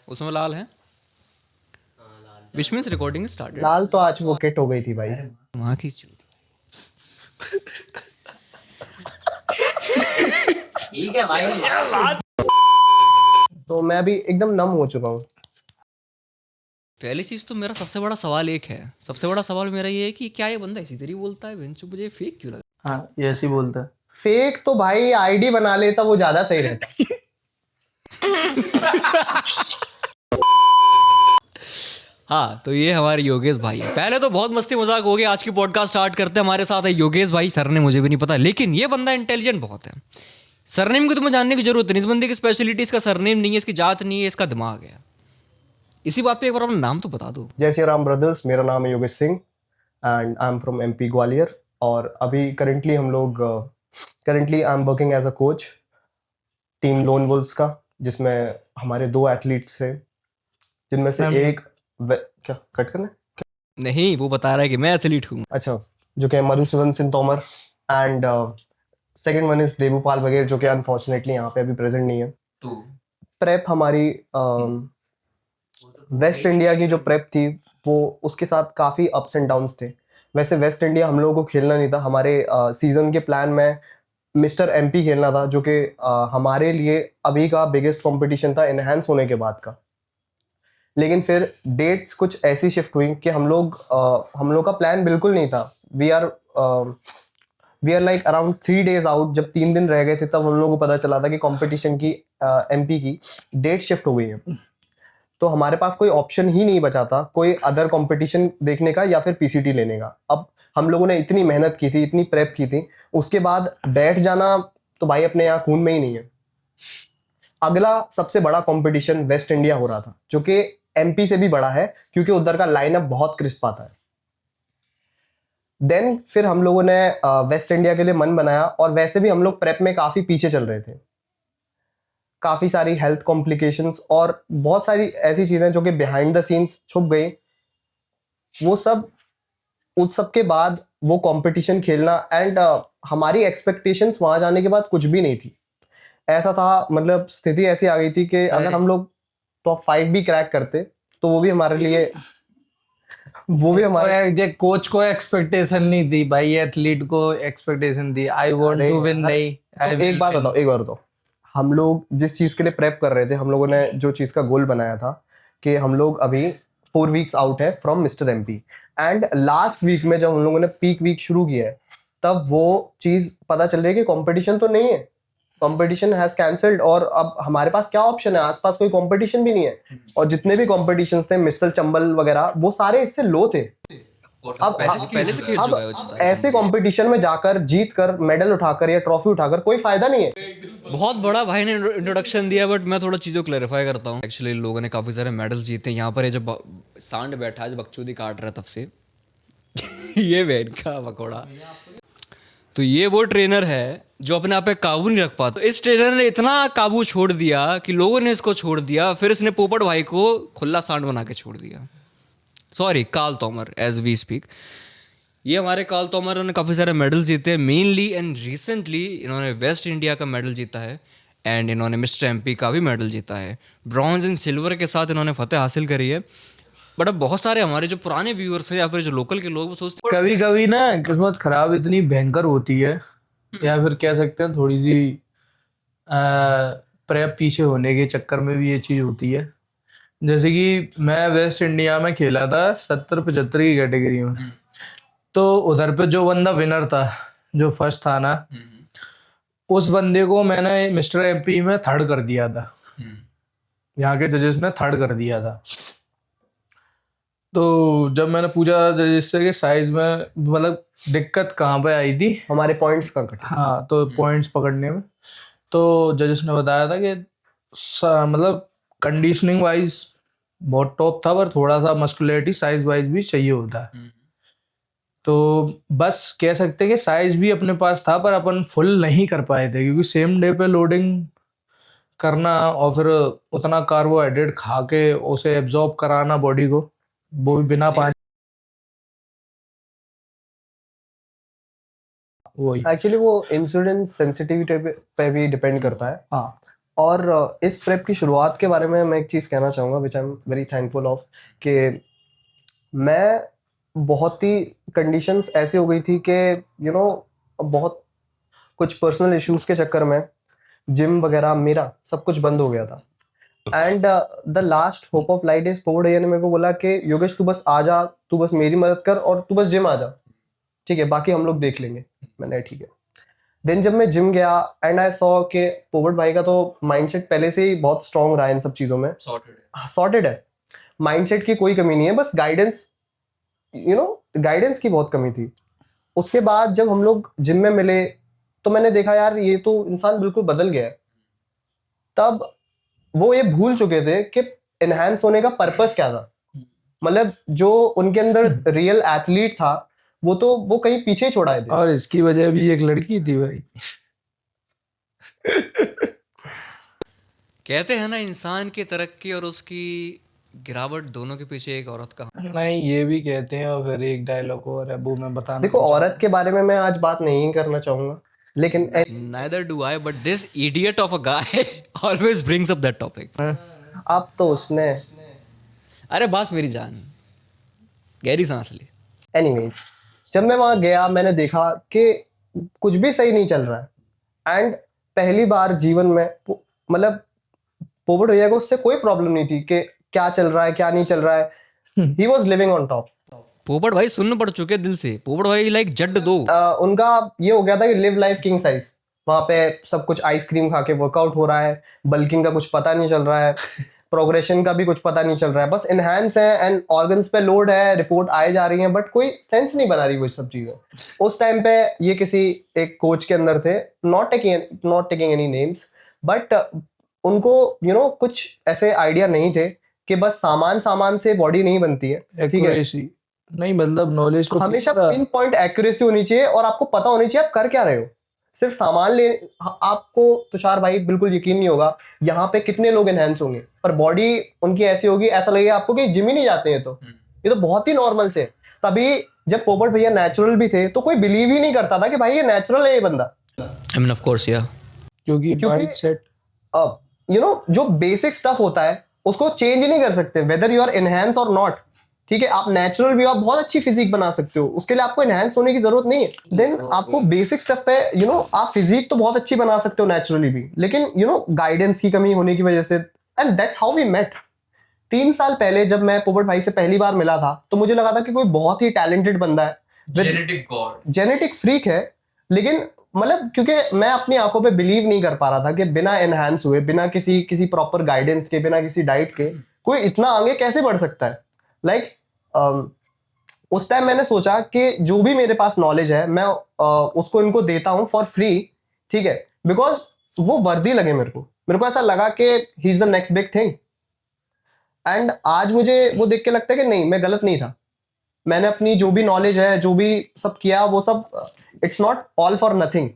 उसमें लाल है which means recording started. लाल तो आज वो किट हो गई थी भाई। वहाँ की चूत। ठीक है भाई। तो मैं अभी एकदम नम हो चुका हूँ। पहली चीज तो मेरा सबसे बड़ा सवाल एक है, सबसे बड़ा सवाल मेरा ये है कि क्या ये बंदा इसी तरीके बोलता है, बेंच मुझे फेक क्यों लगा। हाँ ये ऐसे ही बोलता है। फेक तो भाई आईडी बना लेता, वो ज्यादा सही रहता। हाँ तो ये हमारे योगेश भाई है। पहले तो बहुत मस्ती मजाक हो गया, आज की पॉडकास्ट स्टार्ट करते हैं। हमारे साथ है योगेश भाई, सरनेम मुझे भी नहीं पता, लेकिन ये बंदा इंटेलिजेंट बहुत है। सरनेम की तुम्हें जानने की जरूरत नहीं, इस बंदे की स्पेशलिटी इसका सरनेम नहीं है, इसकी जात नहीं है, इसका दिमाग है। इसी बात पे एक बार अपना नाम तो बता दो। जय श्री राम ब्रदर्स, मेरा नाम है Yogesh Singh and I am from MP Gwalior. और अभी currently I am working as a coach team lone wolfs का, जिसमें हमारे 2 एथलीट्स हैं, जिनमें से एक क्या कट करना है? नहीं, वो बता रहा है कि मैं एथलीट हूँ। अच्छा, जो कि Madhusudan Singh Tomar and second one is Devpal वगैरह, जो कि अनफॉर्चुनेटली यहाँ पे अभी प्रेजेंट नहीं है। तो प्रेप हमारी वेस्ट इंडिया की जो प्रेप थी, वो उसके साथ काफ़ी अप्स एंड डाउन्स थे। वैसे वेस्ट इंडिया हम लोगों को खेलना नहीं था, हमारे सीजन के प्लान में मिस्टर एमपी खेलना था, जो कि हमारे लिए अभी का बिगेस्ट कंपटीशन था इनहेंस होने के बाद का। लेकिन फिर डेट्स कुछ ऐसी शिफ्ट हुई कि हम लोग का प्लान बिल्कुल नहीं था। We are like around 3 days out. जब 3 दिन रह गए थे, तब हम लोगों को पता चला था कि कंपटीशन की एमपी की डेट शिफ्ट हो गई है। तो हमारे पास कोई ऑप्शन ही नहीं बचा था कोई अदर कंपटीशन देखने का या फिर पीसीटी लेने का। अब हम लोगों ने इतनी मेहनत की थी, इतनी प्रेप की थी, उसके बाद बैठ जाना तो भाई अपने यहाँ खून में ही नहीं है। अगला सबसे बड़ा कंपटीशन वेस्ट इंडिया हो रहा था, जो कि एमपी से भी बड़ा है, क्योंकि उधर का लाइनअप बहुत क्रिस्प आता है। देन फिर हम लोगों ने वेस्ट इंडिया के लिए मन बनाया, और वैसे भी हम लोग प्रेप में काफ़ी पीछे चल रहे थे। काफ़ी सारी हेल्थ कॉम्प्लिकेशंस और बहुत सारी ऐसी चीज़ें जो कि बिहाइंड द सीन्स छुप गई। वो सब, उस सब के बाद वो कंपटीशन खेलना एंड हमारी एक्सपेक्टेशंस वहाँ जाने के बाद कुछ भी नहीं थी। ऐसा था, मतलब स्थिति ऐसी आ गई थी कि अगर हम लोग टॉप 5 भी क्रैक करते तो वो भी हमारे लिए ये कोच को एक्सपेक्टेशन नहीं थी भाई, एथलीट को एक्सपेक्टेशन थी। I want to win. नहीं, तो एक बात बताओ, हम लोग जिस चीज़ के लिए प्रेप कर रहे थे, हम लोगों ने जो चीज़ का गोल बनाया था कि हम लोग अभी 4 weeks आउट है from mister MP, and last week में जब हम लोगों ने पीक वीक शुरू किया है, तब वो चीज़ पता चल रही है कि कंपटीशन तो नहीं है, कंपटीशन हैज कैंसल्ड। और अब हमारे पास क्या ऑप्शन है, आसपास कोई कंपटीशन भी नहीं है। और जितने भी कॉम्पिटिशन्स थे, मिसल चंबल वगैरह, वो सारे इससे लो थे। अब पहले से खेल चुका है वो चीज़। ऐसे कंपटीशन में जाकर जीत कर मेडल उठाकर या ट्रॉफी उठाकर कोई फायदा नहीं है। बहुत बड़ा भाई ने इंट्रोडक्शन दिया, बट मैं थोड़ा चीज़ों को क्लैरिफाई करता हूँ। एक्चुअली लोगों ने काफ़ी सारे मेडल्स जीते हैं। यहाँ पर ये जब सांड बैठा है, जब बकचोदी काट रहा है, तब से ये बैठ का पकौड़ा। तो ये वो ट्रेनर है जो अपने आप पे काबू नहीं रख पाता। तो इस ट्रेनर ने इतना काबू छोड़ दिया कि लोगों ने इसको छोड़ दिया, फिर इसने पोपट भाई को खुला सांड बना के छोड़ दिया। Sorry, Carl Tomar, as we speak. ये हमारे कार्ल तोमर ने काफ़ी सारे मेडल्स जीते हैं, मेनली एंड रिसेंटली इन्होंने वेस्ट इंडिया का मेडल जीता है, एंड इन्होंने मिस्टर एमपी का भी मेडल जीता है। ब्रॉन्ज एंड सिल्वर के साथ इन्होंने फतेह हासिल करी है। बट अब बहुत सारे हमारे जो पुराने व्यूअर्स हैं या फिर जो लोकल के लोग, वो सोचते हैं कभी कभी ना किस्मत खराब इतनी भयंकर होती है, या फिर कह सकते हैं थोड़ी सी प्रेप पीछे होने के चक्कर में भी ये चीज होती है। जैसे कि मैं वेस्ट इंडिया में खेला था 70-75 की कैटेगरी में। तो उधर पे जो बंदा विनर था, जो फर्स्ट था ना, उस बंदे को मैंने मिस्टर एमपी में थर्ड कर दिया था। यहाँ के जजेस ने थर्ड कर दिया था। तो जब मैंने पूछा जजेस से कि साइज में मतलब दिक्कत कहाँ पे आई थी, हमारे पॉइंट्स का कट। हाँ, तो पॉइंट्स पकड़ने में, तो जजेस ने बताया था कि मतलब कंडीशनिंग वाइज बहुत टॉप था, पर थोड़ा सा मस्कुलरिटी साइज वाइज भी चाहिए होता है। तो बस कह सकते हैं कि साइज भी अपने पास था, पर अपन फुल नहीं कर पाए थे, क्योंकि सेम डे पे लोडिंग करना और फिर उतना कार्बोहाइड्रेट खा के उसे एब्जॉर्ब कराना बॉडी को, वो भी बिना पानी। वही एक्चुअली वो इंसुलिन सेंसिटिविटी पे भी डिपेंड करता है। हाँ, और इस प्रेप की शुरुआत के बारे में मैं एक चीज़ कहना चाहूँगा which I am very thankful of, कि मैं बहुत ही कंडीशंस ऐसी हो गई थी कि बहुत कुछ पर्सनल इश्यूज के चक्कर में जिम वगैरह मेरा सब कुछ बंद हो गया था। And the last hope of light is powered ने मेरे को बोला कि योगेश तू बस आ जा, तू बस मेरी मदद कर और तू बस जिम आ जा, ठीक है, बाकी हम लोग देख लेंगे। मैंने ठीक है। देन जब मैं जिम गया एंड आई सॉ के पोवर्ड भाई का तो माइंडसेट पहले से ही बहुत स्ट्रांग रहा है इन सब चीज़ों में, सॉर्टेड है, माइंडसेट की कोई कमी नहीं है, बस गाइडेंस गाइडेंस की बहुत कमी थी। उसके बाद जब हम लोग जिम में मिले तो मैंने देखा यार ये तो इंसान बिल्कुल बदल गया है। तब वो ये भूल चुके थे कि एनहांस होने का पर्पस क्या था। मतलब जो उनके अंदर रियल एथलीट था वो कहीं पीछे छोड़ा थे। और इसकी वजह भी एक लड़की थी भाई। कहते हैं ना, इंसान की तरक्की और उसकी गिरावट दोनों के पीछे एक औरत का। नहीं, ये भी कहते हैं। और फिर एक डायलॉग और है वो मैं बताना देखो औरत के बारे में मैं आज बात नहीं करना चाहूंगा, लेकिन Neither do I, but this idiot of a guy always brings up that topic. अब तो उसने अरे बास मेरी जान, गहरी सांस ली। एनीवेज जब मैं वहां गया मैंने देखा कि कुछ भी सही नहीं चल रहा है। एंड पहली बार जीवन में मतलब पोपट भैया को उससे कोई प्रॉब्लम नहीं थी कि क्या चल रहा है क्या नहीं चल रहा है। He was living on top. पोपट भाई सुनने पड़ चुके दिल से। पोपट भाई लाइक जड दो। उनका ये हो गया था कि लिव लाइफ किंग साइज। वहां पे सब कुछ आइसक्रीम खा के वर्कआउट हो रहा है, बल्किंग का कुछ पता नहीं चल रहा है, प्रोग्रेशन का भी कुछ पता नहीं चल रहा है, बस इनहैंस है एंड ऑर्गन्स पे लोड है, रिपोर्ट आए जा रही है, बट कोई सेंस नहीं बना रही वो सब चीजें। उस टाइम पे ये किसी एक कोच के अंदर थे, not taking any names, but उनको कुछ ऐसे आइडिया नहीं थे कि बस सामान से बॉडी नहीं बनती है, ठीक है। Accuracy। नहीं मतलब नॉलेज को हमेशा पिन पॉइंट एक्यूरेसी होनी चाहिए और आपको पता होनी चाहिए आप कर क्या रहे हो। सिर्फ सामान ले आपको तुषार भाई बिल्कुल यकीन नहीं होगा यहाँ पे कितने लोग एनहेंस होंगे, पर बॉडी उनकी ऐसी होगी ऐसा लगेगा आपको कि जिम ही नहीं जाते हैं। तो ये तो बहुत ही नॉर्मल से। तभी जब पोपट भैया नेचुरल भी थे तो कोई बिलीव ही नहीं करता था कि भाई ये नेचुरल है ये बंदा। I mean, of course, yeah. क्योंकि माइंडसेट जो बेसिक स्टफ होता है उसको चेंज ही नहीं कर सकते वेदर यू आर एनहेंस और नॉट, ठीक है। आप नेचुरल भी, आप बहुत अच्छी फिजिक बना सकते हो, उसके लिए आपको एनहेंस होने की जरूरत नहीं है। देन आपको बेसिक स्टफ पे आप फिजिक तो बहुत अच्छी बना सकते हो नेचुरली भी, लेकिन गाइडेंस की कमी होने की वजह से। And that's how we met. 3 साल पहले जब मैं पोपट भाई से पहली बार मिला था तो मुझे लगा था कि कोई बहुत ही टैलेंटेड बंदा है, जेनेटिक फ्रीक है, लेकिन मतलब क्योंकि मैं अपनी आंखों पे बिलीव नहीं कर पा रहा था कि बिना एनहांस हुए, बिना किसी प्रॉपर गाइडेंस के, बिना किसी डाइट के कोई इतना आगे कैसे बढ़ सकता है। उस टाइम मैंने सोचा कि जो भी मेरे पास नॉलेज है मैं उसको इनको देता हूँ फॉर फ्री, ठीक है, बिकॉज वो वर्दी लगे मेरे को ऐसा लगा कि he is the next big thing. And आज मुझे वो देख के लगता है कि नहीं, मैं गलत नहीं था। मैंने अपनी जो भी नॉलेज है, जो भी सब किया, वो सब it's not all for nothing.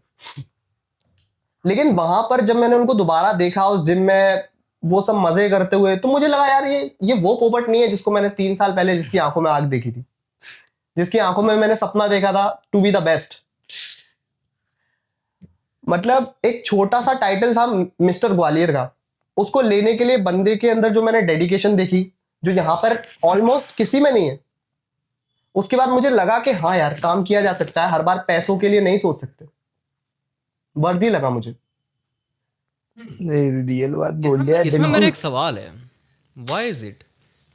लेकिन वहां पर जब मैंने उनको दोबारा देखा उस जिम में वो सब मजे करते हुए, तो मुझे लगा यार ये वो पोपट नहीं है जिसको मैंने 3 साल पहले जिसकी आंखों में आग देखी थी, जिसकी आंखों में मैंने सपना देखा था टू बी द बेस्ट। मतलब एक छोटा सा टाइटल था मिस्टर ग्वालियर का, उसको लेने के लिए बंदे के अंदर जो मैंने डेडिकेशन देखी, जो यहाँ पर ऑलमोस्ट किसी में नहीं है। उसके बाद मुझे लगा कि हाँ यार काम किया जा सकता है, हर बार पैसों के लिए नहीं सोच सकते। वर्दी लगा मुझे। रियल बात बोल दिया। इसमें मेरा एक सवाल है, व्हाई इज इट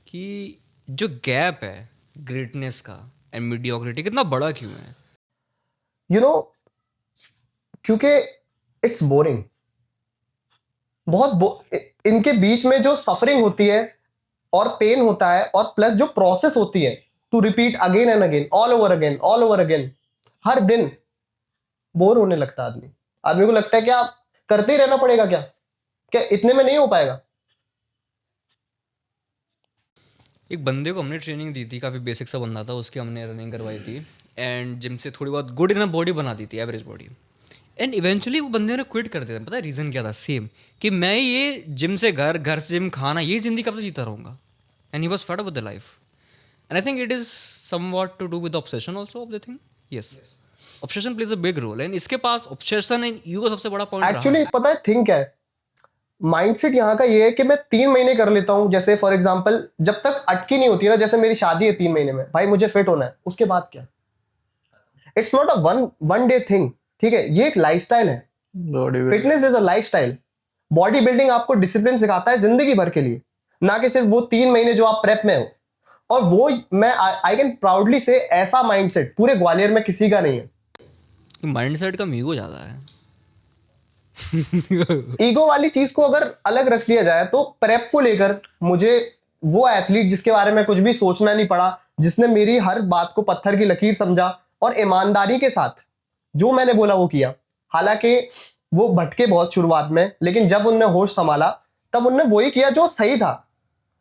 कि जो गैप है ग्रेटनेस का एंड मीडियोक्रिटी कितना बड़ा क्यों है? क्योंकि इट्स बोरिंग। इनके बीच में जो सफरिंग होती है और पेन होता है और प्लस जो प्रोसेस होती है to repeat again and again, all over again, हर दिन बोर होने लगता है आदमी को लगता है क्या करते ही रहना पड़ेगा, क्या इतने में नहीं हो पाएगा। एक बंदे को हमने ट्रेनिंग दी थी, काफ़ी बेसिक सा बंदा था, उसकी हमने रनिंग करवाई थी एंड जिम से थोड़ी बहुत गुड इनफ बॉडी बना दी थी, एवरेज बॉडी। एंड इवेंचुअली वो बंदे ने क्विट कर दिया। पता है रीज़न क्या था? सेम, कि मैं ये जिम से घर, घर से जिम, खाना, ये ज़िंदगी कब तक जीता रहूँगा। And he was fed up with the life. And I think it is somewhat to do with obsession also of the thing. Yes, obsession plays a big role. And इसके पास ऑब्सेशन एंड ईगो सबसे बड़ा point actually पता है think क्या है, mindset यहाँ का ये है कि मैं 3 महीने कर लेता हूँ, जैसे फॉर एग्जांपल जब तक अटकी नहीं होती ना, जैसे मेरी शादी है 3 महीने में, भाई मुझे फिट होना है, उसके बाद क्या? It's not a one day thing, ठीक है, ये एक लाइफस्टाइल है। Body fitness is a lifestyle. Body building आपको डिसिप्लिन सिखाता है जिंदगी भर के लिए, ना कि सिर्फ वो 3 महीने जो आप प्रेप में हो। और वो मैं आई कैन प्राउडली से ऐसा माइंडसेट पूरे ग्वालियर में किसी का नहीं है। माइंडसेट का मीगो ज़्यादा है। ईगो वाली चीज को अगर अलग रख दिया जाए तो प्रेप को लेकर मुझे वो एथलीट जिसके बारे में कुछ भी सोचना नहीं पड़ा, जिसने मेरी हर बात को पत्थर की लकीर समझा और ईमानदारी के साथ जो मैंने बोला वो किया। हालांकि वो भटके बहुत शुरुआत में, लेकिन जब उनने होश संभाला तब उनने वही किया जो सही था।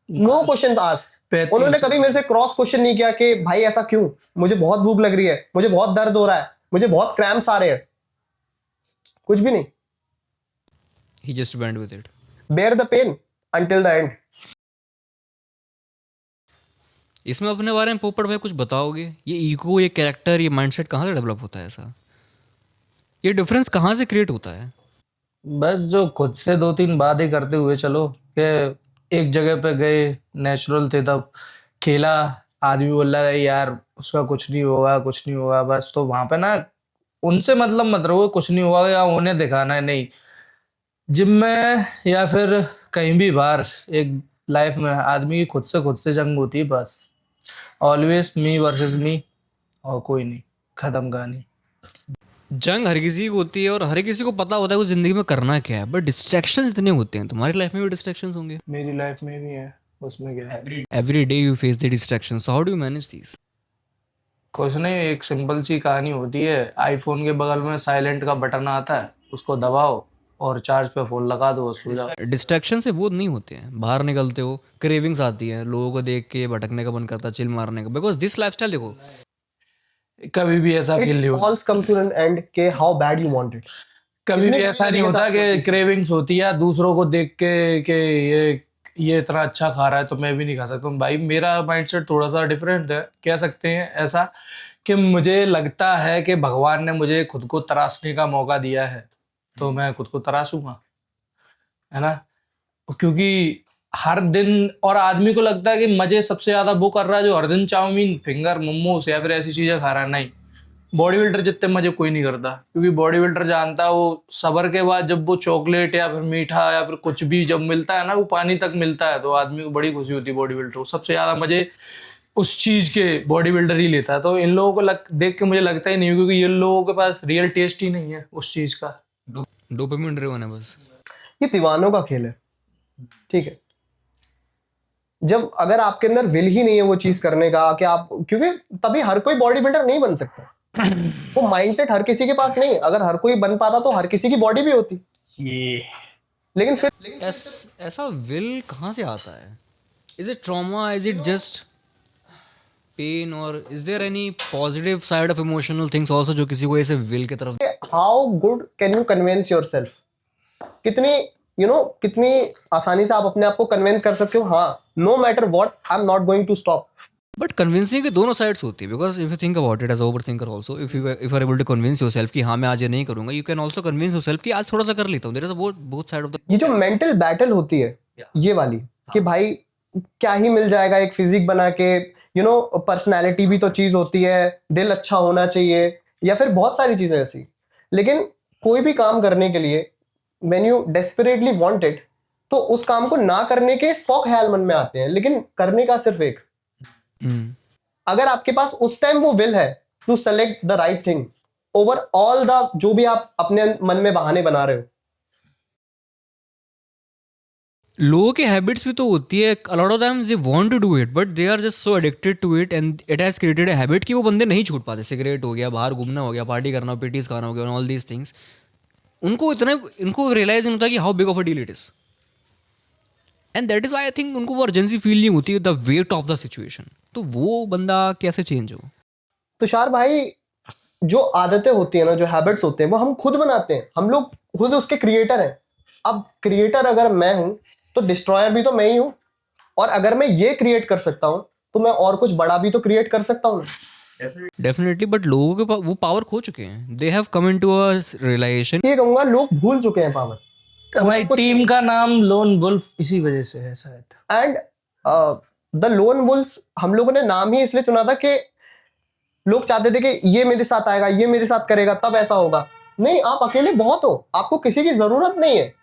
No question asked. उन्होंने कभी मेरे से क्रॉस क्वेश्चन नहीं किया कि भाई ऐसा क्यों, मुझे बहुत भूख लग रही है, मुझे बहुत दर्द हो रहा है, मुझे बहुत क्रैम्प्स आ रहे हैं, कुछ भी नहीं। He just went with it. Bear the pain until the end. इसमें अपने बारे में पोपट भाई कुछ बताओगे? ये ईगो, ये कैरेक्टर, ये माइंडसेट कहाँ से डेवलप होता है? ऐसा ये डिफरेंस कहाँ से क्रिएट होता है? बस जो खुद से 2-3 बातें करते हुए चलो कि एक जगह पे गए, नेचुरल थे, तब खेला, आदमी बोल रहा है यार उसका कुछ नहीं होगा, कुछ नहीं होगा, बस तो वहां पे ना उनसे मतलब मत रहो, कुछ नहीं होगा या उन्हें दिखाना है, नहीं। जिम में या फिर कहीं भी बाहर एक लाइफ में आदमी की खुद से जंग होती है, बस ऑलवेज मी वर्सेस मी, और कोई नहीं, खत्म कहानी। जंग हर किसी की होती है और हर किसी को पता होता है वो जिंदगी में करना क्या है, बट डिस्ट्रैक्शंस इतने होते हैं। तुम्हारी लाइफ में भी डिस्ट्रैक्शंस होंगे। मेरी लाइफ में भी है, उसमें क्या है, every day you face the distractions, so how do you manage these? कुछ नहीं, एक सिंपल सी कहानी होती है, आईफोन के बगल में साइलेंट का बटन आता है, उसको दबाओ और चार्ज पे फोन लगा दो, सो जाओ। डिस्ट्रैक्शन से वो नहीं होते हैं, बाहर निकलते हो, क्रेविंग्स आती है, लोगों को देख के भटकने का मन करता है, चिल मारने का, बिकॉज दिस लाइफस्टाइल देखो कभी भी ऐसा फील नहीं इट होता, ऑल्स कम टू एन एंड के how bad you want it. कभी भी ऐसा नहीं होता कि क्रेविंग्स होती है दूसरों को देख के कि ये इतना अच्छा खा रहा है तो मैं भी नहीं खा सकता हूँ। भाई मेरा माइंडसेट थोड़ा सा डिफरेंट है, कह सकते हैं ऐसा कि मुझे लगता है कि भगवान ने मुझे खुद को तराशने का मौका दिया है, तो मैं खुद को तराशूंगा, है ना। क्योंकि हर दिन, और आदमी को लगता है कि मजे सबसे ज्यादा वो कर रहा है जो हर दिन चाउमीन, फिंगर, मोमोज या फिर ऐसी चीजें खा रहा है। नहीं, बॉडी बिल्डर जितने मजे कोई नहीं करता, क्योंकि बॉडी बिल्डर जानता है वो सबर के बाद जब वो चॉकलेट या फिर मीठा या फिर कुछ भी जब मिलता है ना, वो पानी तक मिलता है, तो आदमी को बड़ी खुशी होती है। बॉडी बिल्डर को सबसे ज्यादा मजे उस चीज के बॉडी बिल्डर ही लेता है। तो इन लोगों को देख के मुझे लगता ही नहीं, क्योंकि ये लोगों के पास रियल टेस्ट ही नहीं है उस चीज का। डोपामिन ड्रिवन है बस। ये दीवानों का खेल है, ठीक है। जब अगर आपके अंदर विल ही नहीं है वो चीज करने का कि आप, क्योंकि तभी हर कोई बॉडी बिल्डर नहीं बन सकता। वो माइंडसेट हर किसी के पास नहीं है। अगर हर कोई बन पाता तो हर किसी की बॉडी भी होती। ये लेकिन फिर ऐसा विल कहाँ से आता है? Is it trauma, is it just pain, और is there any positive side of emotional things also जो किसी को ऐसे विल की तरफ? How good can you convince yourself? कितनी कितनी आसानी से आप अपने आप को कन्विंस कर सकते हो, हाँ, no matter what, I am not going to stop. But convincing के दोनों साइड्स होती है, because if you think about it as overthinker also, if are able to convince yourself कि हाँ मैं आज ये नहीं करूंगा, you can also convince yourself कि आज थोड़ा सा कर लेता हूँ। There is both side of the. ये जो मेंटल बैटल होती है ये वाली कि भाई क्या ही मिल जाएगा एक फिजिक बना के, पर्सनैलिटी भी तो चीज होती है, दिल अच्छा होना चाहिए, या फिर बहुत सारी चीजें ऐसी। लेकिन कोई भी काम करने के लिए when you desperately want it, तो उस काम को ना करने के 100 ख्याल मन में आते हैं, लेकिन करने का सिर्फ एक। अगर आपके पास उस टाइम वो विल है to select the right thing over all the जो भी आप अपने मन में बहाने बना रहे हो। लोगों की हैबिट्स भी तो होती है, a lot of times they want to do it but they are just so addicted to it and it has created a habit कि वो बंदे नहीं छूट पाते। सिगरेट हो गया, बाहर घूमना हो गया, पार्टी करना, पेटीज खाना हो गया, ऑल दीज थिंग्स। इनको रियलाइज नहीं होता कि how big of a deal it is, and that is why I think उनको वो अर्जेंसी फील नहीं होती, the weight of the situation. तो वो बंदा कैसे चेंज हो? तुषार भाई, जो आदतें होती है ना, जो हैबिट्स होते हैं, वो हम खुद बनाते हैं। हम लोग खुद उसके क्रिएटर हैं। अब क्रिएटर अगर मैं हूं तो डिस्ट्रॉयर भी तो मैं ही हूं, और अगर मैं ये क्रिएट कर सकता हूं तो मैं और कुछ बड़ा भी तो क्रिएट कर सकता हूं। डेफिनेटली, बट लोगों के वो पावर खो चुके हैं। They have come into a realisation. ये कहूंगा लोग भूल चुके हैं पावर। हमारी टीम का नाम लोन वुल्फ इसी वजह से है शायद। एंड द लोन वुल्फ्स हम लोगों ने नाम ही इसलिए चुना था कि लोग चाहते थे कि ये मेरे साथ आएगा, ये मेरे साथ करेगा, तब ऐसा होगा। नहीं, आप अकेले बहुत हो, आपको किसी की जरूरत नहीं है,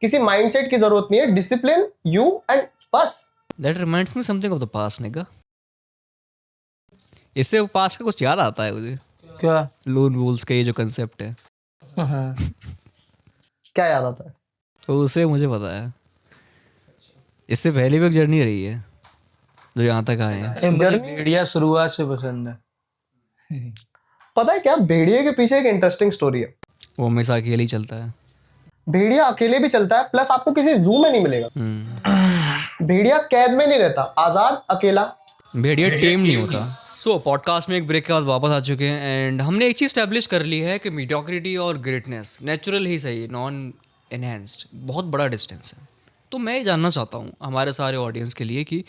किसी माइंडसेट की जरूरत नहीं है, डिसिप्लिन यू एंड बस। That reminds me something of the past निगा। इससे पास्ट का कुछ याद आता है मुझे, क्या? लोन वुल्फ्स का ये जो कंसेप्ट है, हाँ। क्या याद आता है? तो उसे मुझे पता है। इससे पहले भी एक जर्नी रही है जो यहाँ तक आए हैं। मुझे भेड़िया शुरुआत से पसंद है। पता है क्या, भेड़िए के पीछे एक इंटरेस्टिंग स्टोरी है। वो हमेशा अकेले ही चलता है। भेड़िया अकेले भी चलता है, प्लस आपको किसी जू में नहीं मिलेगा। भेड़िया कैद में नहीं रहता, आजाद, अकेला। भेड़िया टेम नहीं होता। सो पॉडकास्ट में एक ब्रेक के बाद वापस आ चुके हैं एंड हमने एक चीज़ स्टैब्लिश कर ली है कि मीडियोक्रिटी और ग्रेटनेस नेचुरल ही सही, नॉन एनहेंस्ड, बहुत बड़ा डिस्टेंस है। तो मैं ये जानना चाहता हूँ हमारे सारे ऑडियंस के लिए कि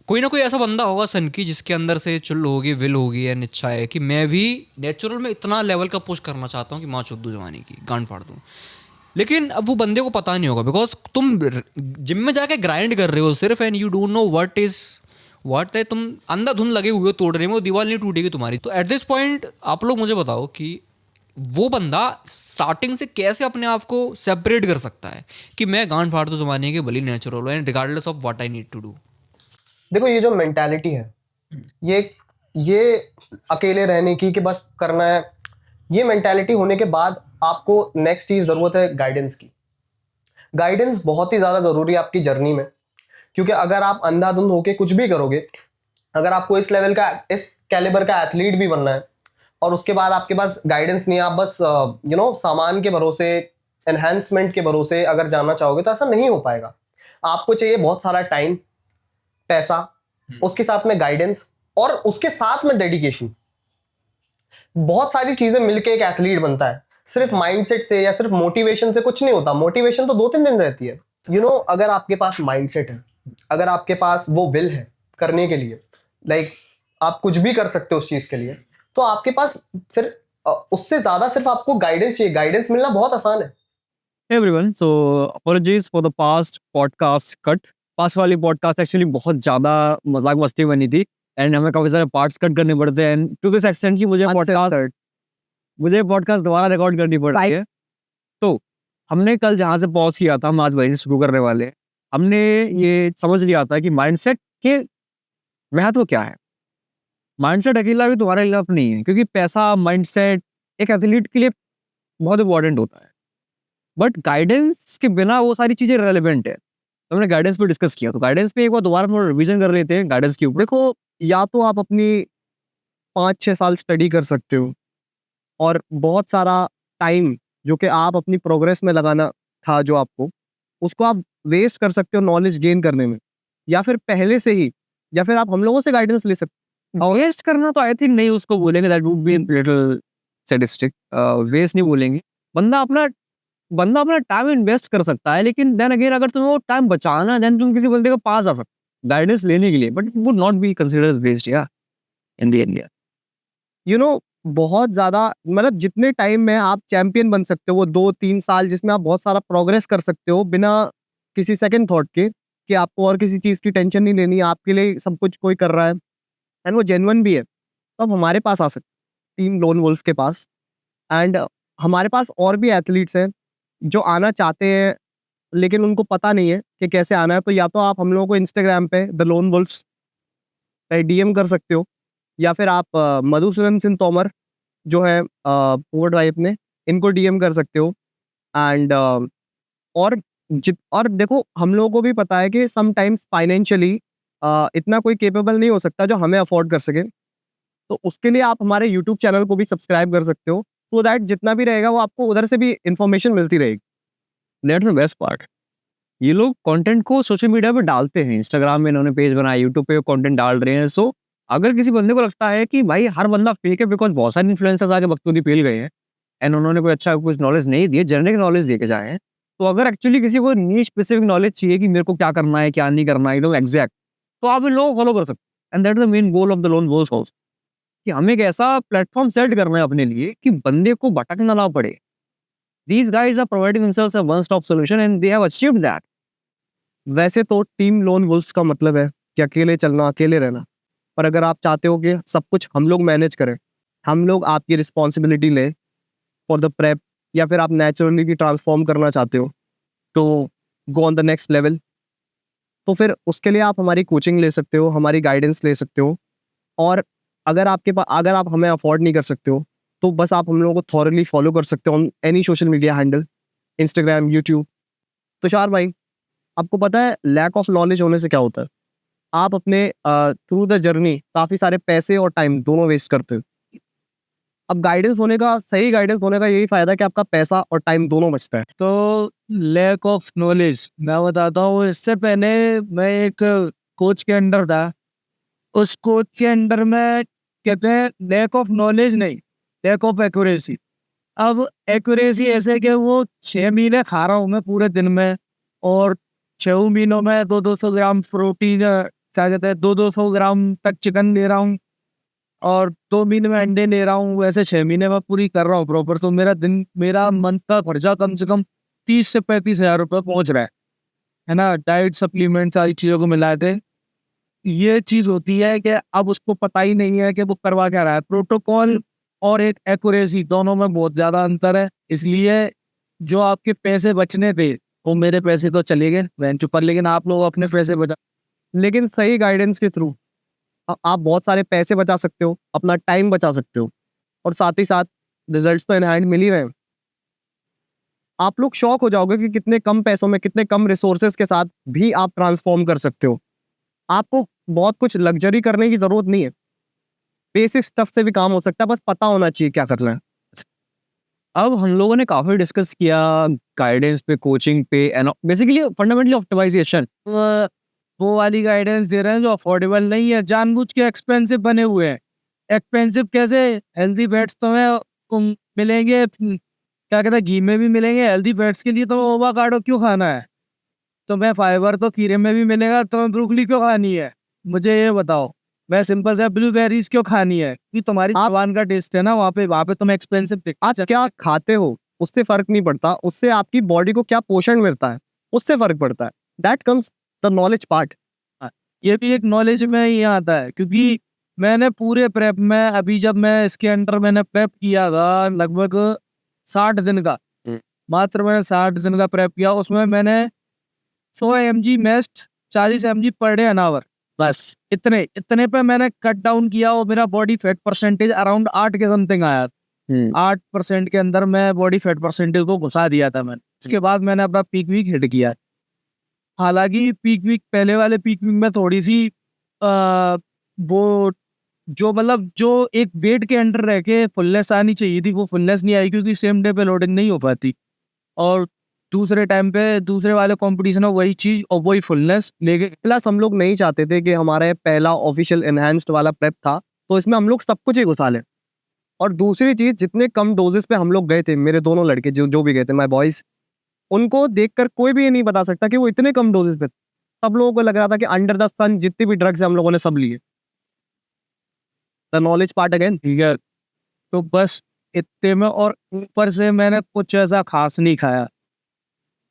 कोई ना कोई ऐसा बंदा होगा सन की जिसके अंदर से चुल होगी, विल होगी एंड इच्छा है कि मैं भी नेचुरल में इतना लेवल का पुश करना चाहता हूँ कि माँ चुद्दू जवानी की गांड फाड़ दूँ। लेकिन अब वो बंदे को पता नहीं होगा बिकॉज तुम जिम में जाके ग्राइंड कर रहे हो सिर्फ and you don't know what है, तुम अंधाधुंध लगे हुए हो तोड़ने में, वो दीवार नहीं टूटेगी तुम्हारी। तो एट दिस पॉइंट आप लोग मुझे बताओ कि वो बंदा स्टार्टिंग से कैसे अपने आप को सेपरेट कर सकता है कि मैं गांड फाड़ दूँ जमाने के, भली natural and regardless of what I need to do. देखो, ये जो मेंटालिटी है, ये अकेले रहने की कि बस करना है, ये मेंटालिटी होने के बाद आपको नेक्स्ट चीज जरूरत है गाइडेंस की। गाइडेंस बहुत ही ज्यादा जरूरी है आपकी जर्नी में, क्योंकि अगर आप अंधाधुंध होके कुछ भी करोगे, अगर आपको इस लेवल का, इस कैलिबर का एथलीट भी बनना है और उसके बाद आपके पास गाइडेंस नहीं है, आप बस सामान के भरोसे, एनहांसमेंट के भरोसे अगर जाना चाहोगे तो ऐसा नहीं हो पाएगा। आपको चाहिए बहुत सारा टाइम, पैसा, उसके साथ में गाइडेंस और उसके साथ में डेडिकेशन। बहुत सारी चीजें मिलके एक एथलीट बनता है। सिर्फ माइंडसेट से या सिर्फ मोटिवेशन से कुछ नहीं होता। मोटिवेशन तो 2-3 दिन रहती है। अगर आपके पास माइंडसेट है, अगर आपके पास वो विल है करने के लिए, आप कुछ भी कर सकते हो उस चीज के लिए, तो आपके पास फिर उससे ज्यादा सिर्फ आपको गाइडेंस चाहिए। गाइडेंस मिलना बहुत आसान है। Hey everyone, so apologies for the past podcast cut. पास वाली पॉडकास्ट एक्चुअली बहुत ज़्यादा मजाक मस्ती बनी थी एंड हमें काफ़ी सारे पार्ट्स कट करने पड़ते हैं एंड टू दिस एक्सटेंट कि मुझे पॉडकास्ट दोबारा रिकॉर्ड करनी पड़ती है। तो हमने कल जहाँ से पॉज किया था, हम आज वहीं से शुरू करने वाले हैं। हमने ये समझ लिया था कि माइंडसेट के महत्व क्या है। माइंडसेट अकेला भी तुम्हारे लिए नहीं है, क्योंकि पैसा, माइंडसेट एक एथलीट के लिए बहुत इंपॉर्टेंट होता है, बट गाइडेंस के बिना वो सारी चीज़ें रेलेवेंट है। तो हमने गाइडेंस पे डिस्कस किया, तो गाइडेंस पे एक बार दोबारा थोड़ा रिवीजन कर लेते हैं गाइडेंस के ऊपर। देखो, या तो आप अपनी 5-6 साल स्टडी कर सकते हो और बहुत सारा टाइम जो कि आप अपनी प्रोग्रेस में लगाना था जो आपको, उसको आप वेस्ट कर सकते हो नॉलेज गेन करने में, या फिर पहले से ही, या फिर आप हम लोगों से गाइडेंस ले सकते हो। वेस्ट करना तो आई थिंक नहीं उसको बोलेंगे, that would be little sadistic. Waste नहीं बोलेंगे, बंदा अपना टाइम इन्वेस्ट कर सकता है, लेकिन देन अगेन अगर तुम्हें वो टाइम बचाना है देन तुम किसी बंदे के पास आ सकते गाइडेंस लेने के लिए, but it would not be considered waste या इन द एंड। बहुत ज़्यादा, मतलब जितने टाइम में आप चैंपियन बन सकते हो, वो 2-3 साल जिसमें आप बहुत सारा प्रोग्रेस कर सकते हो बिना किसी सेकंड थॉट के कि आपको और किसी चीज़ की टेंशन नहीं लेनी, आपके लिए सब कुछ कोई कर रहा है एंड वो जेन्युइन भी है, तो आप हमारे पास आ सकते, टीम लोन वुल्फ के पास। एंड हमारे पास और भी एथलीट्स हैं जो आना चाहते हैं लेकिन उनको पता नहीं है कि कैसे आना है। तो या तो आप हम लोगों को इंस्टाग्राम पे द लोन वुल्फ्स पे डीएम कर सकते हो, या फिर आप मधुसूदन सिंह तोमर जो है पोवर्ट वाइफ ने, इनको डीएम कर सकते हो। एंड और देखो, हम लोगों को भी पता है कि समटाइम्स फाइनेंशियली इतना कोई केपेबल नहीं हो सकता जो हमें अफोर्ड कर सके, तो उसके लिए आप हमारे यूट्यूब चैनल को भी सब्सक्राइब कर सकते हो, सो दैट जितना भी रहेगा वो आपको उधर से भी इंफॉर्मेशन मिलती रहेगी। That's the best part. ये लोग कंटेंट को सोशल मीडिया पे डालते हैं, इंस्टाग्राम में इन्होंने पेज बनाया, यूट्यूब पे कंटेंट डाल रहे हैं। सो अगर किसी बंदे को लगता है कि भाई हर बंदा फेक है, बिकॉज बहुत सारे इन्फ्लुएंसर्स आके बकचोदी पेल गए हैं एंड उन्होंने कोई अच्छा कुछ नॉलेज नहीं दिए, जनरल नॉलेज दे के जाए हैं, तो अगर एक्चुअली किसी को नीश स्पेसिफिक नॉलेज चाहिए कि मेरे को क्या करना है क्या नहीं करना है एकदम एग्जैक्ट, तो आप इन लोगों को फॉलो कर सकते हैं। And that is the main goal of the loan wolves also, कि हमें एक ऐसा प्लेटफॉर्म सेट करना है अपने लिए कि बंदे को भटकना ना पड़े। these guys are providing themselves a one-stop solution and they have achieved that. वैसे तो टीम लोन वुल्फ्स का मतलब है कि अकेले चलना, अकेले रहना। पर अगर आप चाहते हो कि सब कुछ हम लोग मैनेज करें, हम लोग आपकी रिस्पॉन्सिबिलिटी लें फॉर द प्रेप, या फिर आप नेचुरली भी ट्रांसफॉर्म करना चाहते हो तो go on the next level, तो फिर उसके लिए आप हमारी कोचिंग ले सकते हो, हमारी गाइडेंस ले सकते हो। और अगर आप हमें अफोर्ड नहीं कर सकते हो तो बस आप हम लोगों को थॉरली फॉलो कर सकते हो on any social media handle, Instagram, YouTube. Tushar भाई, आपको पता है लैक ऑफ नॉलेज होने से क्या होता है? आप अपने थ्रू द जर्नी काफ़ी सारे पैसे और टाइम दोनों वेस्ट करते हो। अब सही गाइडेंस होने का यही फ़ायदा है कि आपका पैसा और टाइम दोनों बचता है। तो लैक ऑफ नॉलेज मैं बताता हूँ। इससे पहले मैं एक कोच के अंडर था। उस कोच के अंडर में कहते हैं लैक ऑफ नॉलेज नहीं, लैक ऑफ एक्यूरेसी। अब एक्यूरेसी ऐसे कि वो 6 मीले खा रहा हूँ मैं पूरे दिन में, और 6 मीलों में 200 ग्राम प्रोटीन, क्या कहते हैं, 200 ग्राम तक चिकन ले रहा हूँ और 2 महीने में अंडे ले रहा हूँ। वैसे 6 महीने में पूरी कर रहा हूँ प्रॉपर, तो मेरा मंथ का खर्चा कम से कम 30 से 35 हज़ार रुपये पहुँच रहा है ना। डाइट, सप्लीमेंट, सारी चीज़ों को मिलाए थे। ये चीज़ होती है कि अब उसको पता ही नहीं है कि वो करवा क्या रहा है। प्रोटोकॉल और एक एक्यूरेसी दोनों में बहुत ज़्यादा अंतर है। इसलिए जो आपके पैसे बचने थे वो मेरे पैसे तो चले गए बेंच पर, लेकिन आप लोग अपने पैसे बचा। लेकिन सही गाइडेंस के थ्रू आप बहुत सारे पैसे बचा सकते हो, अपना टाइम बचा सकते हो, और साथ ही साथ रिजल्ट्स तो इन हैंड मिल ही रहे हैं। आप लोग शॉक हो जाओगे कि कितने कम पैसों में, कितने कम रिसोर्सेज के साथ भी आप ट्रांसफॉर्म कर सकते हो। आपको बहुत कुछ लग्जरी करने की ज़रूरत नहीं है, बेसिक स्टफ से भी काम हो सकता है, बस पता होना चाहिए क्या करना है। अब हम लोगों ने काफ़ी डिस्कस किया गाइडेंस पे, कोचिंग पे, एंड बेसिकली फंडामेंटली ऑप्टिमाइजेशन। वो वाली गाइडेंस दे रहे हैं जो अफोर्डेबल नहीं है, जानबूझ के एक्सपेंसिव बने हुए हैं। एक्सपेंसिव कैसे? हेल्दी फैट्स तो में मिलेंगे, क्या कहते हैं, घी में भी मिलेंगे। हेल्दी फैट्स के लिए तो एवोकाडो क्यों खाना है? तो मैं फाइबर तो खीरे में भी मिलेगा, तो मैं ब्रोकली क्यों खानी है? मुझे ये बताओ। मैं सिंपल सा ब्लूबेरीज क्यों खानी है? कि तुम्हारी जबान का टेस्ट है ना, वहाँ पे तुम एक्सपेंसिव आप क्या खाते हो उससे फर्क नहीं पड़ता, उससे आपकी बॉडी को क्या पोषण मिलता है उससे फर्क पड़ता है। That comes the knowledge part. ये भी एक नॉलेज में ही आता है, क्योंकि मैंने पूरे प्रेप में, अभी जब मैं इसके अंडर मैंने प्रेप किया था लगभग 60 दिन का, मात्र मैंने 60 दिन का प्रेप किया। उसमें मैंने 100 mg मेस्ट, 40 mg per day an hour, बस इतने पे मैंने कट डाउन किया और मेरा बॉडी फैट परसेंटेज अराउंड 8 के समथिंग आया। 8% के अंदर मैं बॉडी फैट परसेंटेज को घुसा दिया था मैंने। उसके बाद मैंने अपना पीक वीक हिट किया। हालांकि पीक वीक, पहले वाले पीक वीक में थोड़ी सी वो जो एक वेट के अंडर रह के फुलनेस आनी चाहिए थी, वो फुलनेस नहीं आई, क्योंकि सेम डे पे लोडिंग नहीं हो पाती। और दूसरे टाइम पे दूसरे वाले कंपटीशन में वही चीज़ और वही फुलनेस लेके। प्लस हम लोग नहीं चाहते थे कि हमारा पहला ऑफिशियल एनहांस्ड वाला प्रेप था, तो इसमें हम लोग सब कुछ ही घुसा लें। और दूसरी चीज़, जितने कम डोजेस पे हम लोग गए थे, मेरे दोनों लड़के जो भी गए थे, माय बॉयज़, उनको देखकर कोई भी ये नहीं बता सकता कि वो इतने कम डोजेस पे। सब लोगों को लग रहा था कि अंडर द सन जितनी भी ड्रग्स है हम लोगों ने सब लिए। The knowledge part again. ठीक है, तो बस इतने में, और ऊपर से मैंने कुछ ऐसा खास नहीं खाया।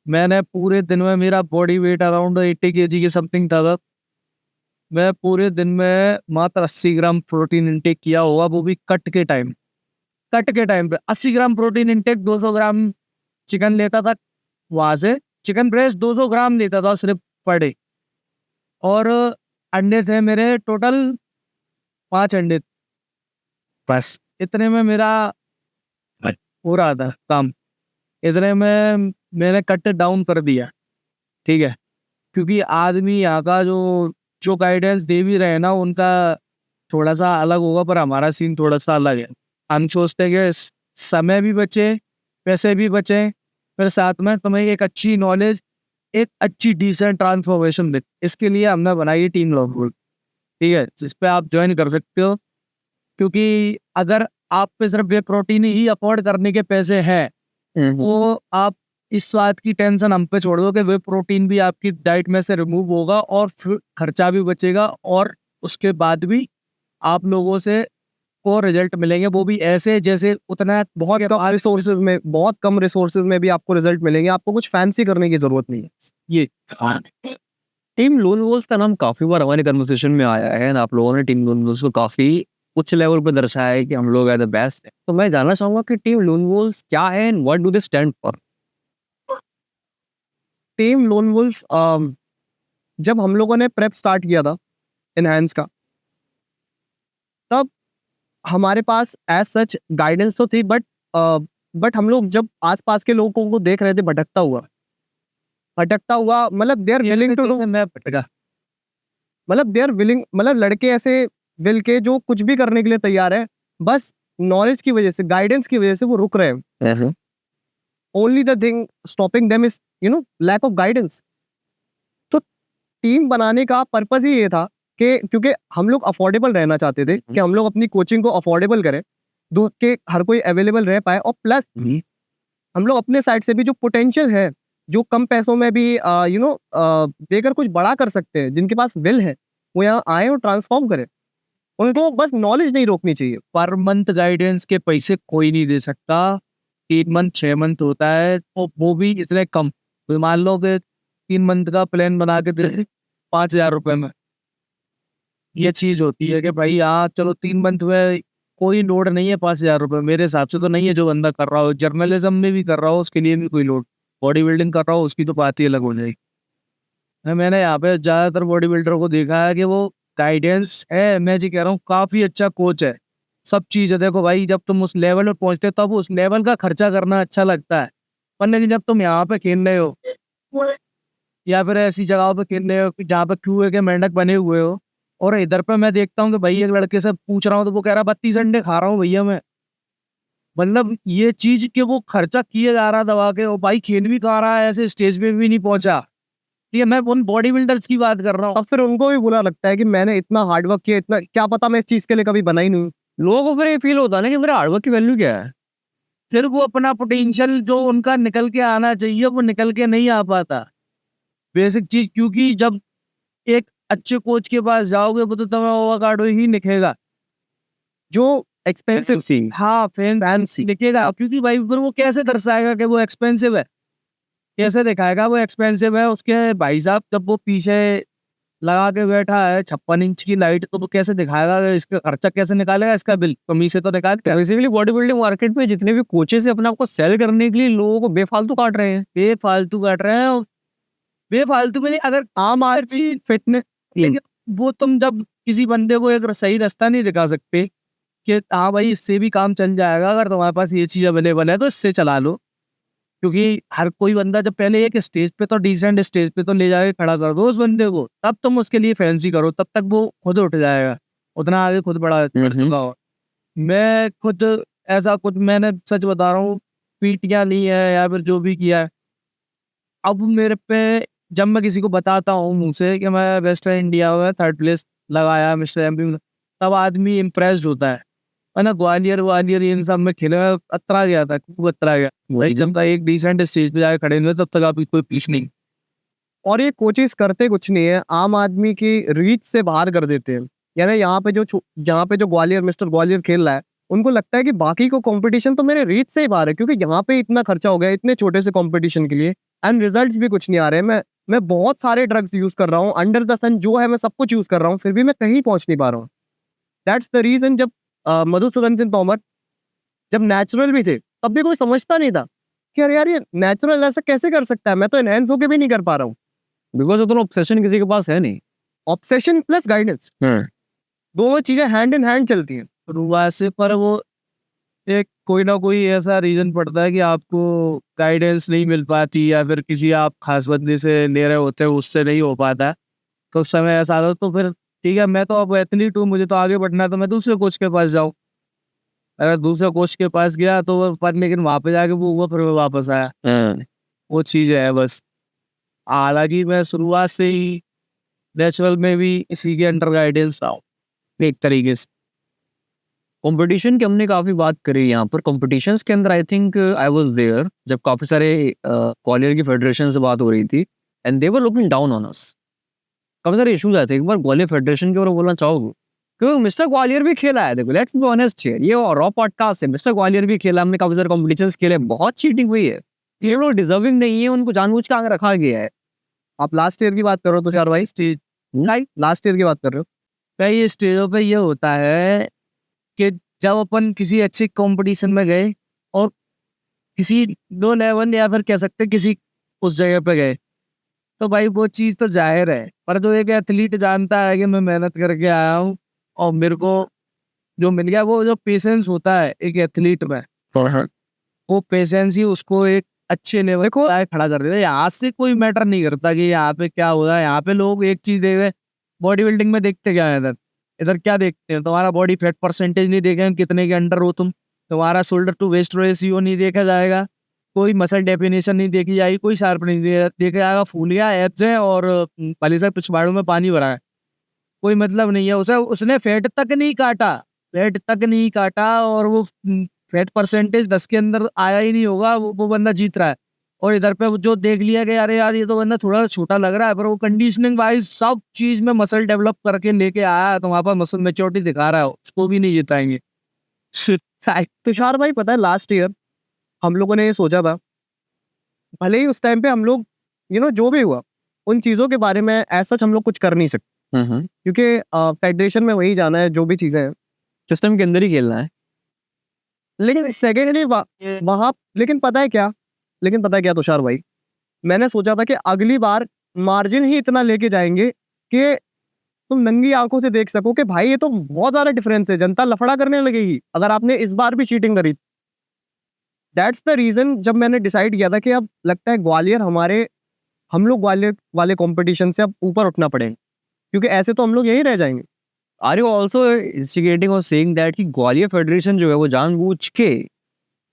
मैंने पूरे दिन में, मेरा बॉडी वेट अराउंड 80 kg के समथिंग था। मैं पूरे दिन में मात्र 80 ग्राम प्रोटीन इंटेक किया होगा, वो भी कट के टाइम पे 80 gram protein intake. 200 gram chicken लेता था वहाँ से, चिकन ब्रेस्ट 200 ग्राम लेता था सिर्फ पर डे। और अंडे थे मेरे टोटल 5 अंडे, बस इतने में मेरा हो रहा था काम। इतने में मैंने कट डाउन कर दिया। ठीक है, क्योंकि आदमी यहाँ का जो गाइडेंस दे भी रहे ना, उनका थोड़ा सा अलग होगा, पर हमारा सीन थोड़ा सा अलग है। हम सोचते हैं कि समय भी बचे, पैसे भी बचे, फिर साथ में तुम्हें एक अच्छी नॉलेज, एक अच्छी डिसेंट ट्रांसफॉर्मेशन दे। इसके लिए हमने बनाई टीम लॉन्ग, ठीक है, जिस पे आप ज्वाइन कर सकते हो। क्योंकि अगर आप पे सिर्फ वे प्रोटीन ही अफोर्ड करने के पैसे हैं, तो आप इस बात की टेंशन हम पे छोड़ दो कि वे प्रोटीन भी आपकी डाइट में से रिमूव होगा और फिर खर्चा भी बचेगा, और उसके बाद भी आप लोगों से आपको रिजल्ट मिलेंगे वो भी ऐसे जैसे उतना बहुत कम रिसोर्सेज में भी आपको रिजल्ट मिलेंगे, आपको कुछ फैंसी करने की जरूरत नहीं है। ये टीम लोन वोल्स का नाम काफी बार हमारे कन्वर्सेशन में आया है और आप लोगों ने टीम लोन वोल्स को काफी उच्च लेवल पर दर्शाया है कि हम लोग आर द बेस्ट है। तो मैं जानना चाहूंगा कि टीम लोन वोल्स क्या है and what do they stand for? Team lone wolf जब हम लोगों ने प्रेप स्टार्ट किया था इनहैंस का, तब हमारे पास एज सच गाइडेंस तो थी, बट हम लोग जब आसपास के लोगों को देख रहे थे भटकता हुआ, मतलब they are willing to do, मैं भटका मतलब दे आर विलिंग, मतलब लड़के ऐसे विल के जो कुछ भी करने के लिए तैयार है, बस नॉलेज की वजह से, गाइडेंस की वजह से वो रुक रहे हैं। Only the thing stopping them is lack of guidance. तो टीम बनाने का पर्पज ही ये था कि क्योंकि हम लोग अफोर्डेबल रहना चाहते थे, कि हम लोग अपनी कोचिंग को अफोर्डेबल करें, दूर के हर कोई अवेलेबल रह पाए, और प्लस हम लोग अपने साइड से भी जो पोटेंशियल है, जो कम पैसों में भी देकर कुछ बड़ा कर सकते हैं, जिनके पास विल है, वो यहाँ आए और ट्रांसफॉर्म करें। उनको बस नॉलेज नहीं रोकनी चाहिए। पर मंथ गाइडेंस के पैसे कोई नहीं दे सकता। 3 मंथ 6 मंथ होता है, तो वो भी इतने कम। तो मान लो कि 3 मंथ का प्लान बना के दे 5,000 रुपए में। ये चीज होती है कि भाई हाँ चलो 3 मंथ में कोई लोड नहीं है 5,000 रुपए, मेरे हिसाब से तो नहीं है। जो बंदा कर रहा हो, जर्नलिज्म में भी कर रहा हो, उसके लिए भी कोई लोड। बॉडी बिल्डिंग कर रहा हो, उसकी तो बात ही अलग हो जाएगी। मैंने यहाँ पे ज्यादातर बॉडी बिल्डर को देखा है कि वो गाइडेंस है, मैं जी कह रहा हूँ काफी अच्छा कोच है, सब चीज है। देखो भाई, जब तुम उस लेवल पर पहुंचते हो तब उस लेवल का खर्चा करना अच्छा लगता है, पर लेकिन जब तुम यहाँ पे खेल रहे हो या फिर ऐसी जगहों पे खेल रहे हो जहाँ पे क्यूए के मेंढक बने हुए हो, और इधर पे मैं देखता हूँ कि भाई एक लड़के से पूछ रहा हूँ तो वो कह रहा 32 अंडे खा रहा हूँ भैया मैं। मतलब ये चीज कि वो खर्चा किया जा रहा दवा के, और भाई खेल भी खा रहा है, ऐसे स्टेज पे भी नहीं पहुंचा। ठीक है, मैं उन बॉडी बिल्डर्स की बात कर रहा हूँ। अब फिर उनको भी बुरा लगता है कि मैंने इतना हार्डवर्क किया, इतना क्या पता मैं इस चीज के लिए कभी बना ही नहीं। लोगों को फिर ये फील होता है ना कि मेरे हार्डवर्क की वैल्यू क्या है। फिर वो अपना पोटेंशियल जो उनका निकल के आना चाहिए वो निकल के नहीं आ पाता, बेसिक चीज। क्योंकि जब एक अच्छे कोच के पास जाओगे वो तो तुम्हें ओवरकार्डो ही निकलेगा, जो एक्सपेंसिव, हाँ फैंसी दिखेगा। क्योंकि भाई फिर वो कैसे दर्शाएगा कि वो एक्सपेंसिव है, कैसे दिखाएगा वो एक्सपेंसिव है। उसके भाई साहब जब वो पीछे लगा के बैठा है 56 इंच की लाइट, तो वो कैसे दिखाएगा, इसका खर्चा कैसे निकालेगा, इसका बिल कमी से तो निकालते। बेसिकली बॉडी बिल्डिंग मार्केट में जितने भी कोचेस अपने आप को सेल करने के लिए लोगों को बेफालतू काट रहे हैं, बेफालतू में नहीं। अगर आम आदमी फिटनेस, वो तुम जब किसी बंदे को एक सही रास्ता नहीं दिखा सकते कि हाँ भाई इससे भी काम चल जाएगा, अगर तुम्हारे पास ये चीज अवेलेबल है तो इससे चला लो। क्योंकि हर कोई बंदा जब पहले एक स्टेज पे तो डिसेंट स्टेज पे तो ले जाके खड़ा कर दो उस बंदे को, तब तुम उसके लिए फैंसी करो, तब तक वो खुद उठ जाएगा, उतना आगे खुद बढ़ा चुका हो। मैं खुद ऐसा कुछ, मैंने सच बता रहा हूँ, पीटियां ली है या फिर जो भी किया है। अब मेरे पे जब मैं किसी को बताता हूँ मुँह से कि मैं वेस्टर्न इंडिया में 3rd प्लेस लगाया मिस्टर एमपी, तब आदमी इम्प्रेस्ड होता है। ना ग्वालियर इन सब में खेले, अतरा गया था, खूब अतरा गया भाई। जब तक एक डिसेंट स्टेज पे जाके खड़े हुए तब तक आपकी कोई पीछ नहीं। और ये कोचेस करते कुछ नहीं है, आम आदमी की रीच से बाहर कर देते हैं। यानी यहाँ पे जहाँ पे जो मिस्टर ग्वालियर खेल रहा है, उनको लगता है कि बाकी को कंपटीशन तो मेरे रीच से ही बाहर है, क्योंकि यहाँ पे इतना खर्चा हो गया इतने छोटे से कंपटीशन के लिए, एंड रिजल्ट्स भी कुछ नहीं आ रहे। मैं बहुत सारे ड्रग्स यूज कर रहा हूँ, अंडर द सन जो है मैं सब कुछ यूज कर रहा हूँ, फिर भी मैं कहीं पहुंच नहीं पा रहा हूँ। That's the reason. जब मधुसूदन सिंह तोमर जब नेचुरल भी थे तब भी कोई समझता नहीं था कि अरे यार ये नेचुरल ऐसा कैसे कर सकता है, मैं तो एनहेंस होके भी नहीं कर पा रहा हूँ। बिकॉज उतना ऑब्सेशन किसी के पास है नहीं। ऑब्सेशन प्लस गाइडेंस, दोनों चीजें हैंड इन हैंड चलती हैं। वैसे पर वो एक कोई ना कोई ऐसा रीजन पड़ता है कि आपको गाइडेंस नहीं मिल पाती, या फिर किसी आप खास बंदे से ले रहे होते हैं उससे नहीं हो पाता, तो उस समय ऐसा आता तो फिर ठीक है, मैं तो अब एथलीट हूँ, मुझे तो आगे बढ़ना है, तो मैं दूसरे कोच के पास जाऊँ। अगर दूसरे कोच के पास गया तो वो पर, लेकिन वहाँ पे जाके वो हुआ, फिर मैं वापस आया। वो चीज़ है बस। हालांकि मैं शुरुआत से ही नेचुरल में भी इसी के अंडर गाइडेंस रहा हूँ एक तरीके से। कंपटीशन की हमने काफ़ी बात करी यहाँ पर। कॉम्पिटिशन्स के अंदर I think I was there जब काफ़ी सारे ग्वालियर की फेडरेशन से बात हो रही थी, and they were looking down on us. काफ़ी सारे इशूज आए थे। एक बार ग्वालियर फेडरेशन के ऊपर बोलना चाहोगे क्योंकि मिस्टर ग्वालियर भी खेला है, देखो लेट्स बी ऑनेस्ट हियर, ये रॉ पॉडकास्ट है, मिस्टर ग्वालियर भी खेला, हमने काफी सारे कॉम्पिटिशन्स खेले, बहुत चीटिंग हुई है, ये लोग डिजर्विंग नहीं है, उनको जानबूझ के आगे रखा गया है। आप लास्ट ईयर की बात कर रहे हो तुषार भाई, स्टेज लास्ट ईयर की बात कर रहे हो? कई स्टेजों पे ये होता है कि जब अपन किसी अच्छे कंपटीशन में गए और किसी लो लेवल या फिर कह सकते हैं किसी उस जगह पे गए, तो भाई वो चीज़ तो जाहिर है, पर जो एक एथलीट जानता है कि मैं मेहनत करके आया हूँ और मेरे को जो मिल गया, वो जो पेशेंस होता है एक एथलीट में, वो पेशेंस ही उसको एक अच्छे लेवल को खड़ा कर देता है। यहाँ से कोई मैटर नहीं करता कि यहाँ पे क्या हो रहा है, यहाँ पे लोग एक चीज़ देख रहे हैं, बॉडी बिल्डिंग में देखते क्या है इधर, इधर क्या देखते हैं, तुम्हारा बॉडी फैट परसेंटेज नहीं देखेंगे, कितने के अंडर हो तुम, तुम्हारा शोल्डर टू वेस्ट रेशियो नहीं देखा जाएगा, कोई मसल डेफिनेशन नहीं देखी जाएगी, कोई शार्प नहीं देखा जाएगा, फूलिया एब्स हैं और पहले से पिछवाड़ों में पानी भरा है, कोई मतलब नहीं है। उसने फैट तक नहीं काटा और वो फैट परसेंटेज 10 के अंदर आया ही नहीं होगा, वो बंदा जीत रहा है। और इधर पे जो देख लिया कि अरे यार ये तो बंदा थोड़ा छोटा लग रहा है, पर वो कंडीशनिंग वाइज सब चीज में मसल डेवलप करके लेके आया है, तो वहाँ पर मसल मेच्योरिटी दिखा रहा है, उसको भी नहीं जिताएंगे। तुषार भाई पता है लास्ट ईयर हम लोगों ने ये सोचा था, भले ही उस टाइम पे हम लोग जो भी हुआ उन चीज़ों के बारे में ऐसा हम लोग कुछ कर नहीं सकते, क्योंकि फेडरेशन में वही जाना है, जो भी चीज़ें हैं सिस्टम के अंदर ही खेलना है। लेकिन सेकेंडली वहाँ लेकिन पता है क्या तुषार भाई, मैंने सोचा था कि अगली बार मार्जिन ही इतना लेके जाएंगे कि तुम नंगी आंखों से देख सको कि भाई ये तो बहुत ज़्यादा डिफरेंस है, जनता लफड़ा करने लगेगी अगर आपने इस बार भी चीटिंग करी। दैट्स द रीज़न जब मैंने डिसाइड किया था कि अब लगता है हम लोग ग्वालियर वाले कॉम्पिटिशन से अब ऊपर उठना पड़ेगा, क्योंकि ऐसे तो हम लोग यही रह जाएंगे। आर यू ऑल्सो इंस्टिगेटिंग और सेइंग दैट कि ग्वालियर फेडरेशन जो है वो जानबूझ के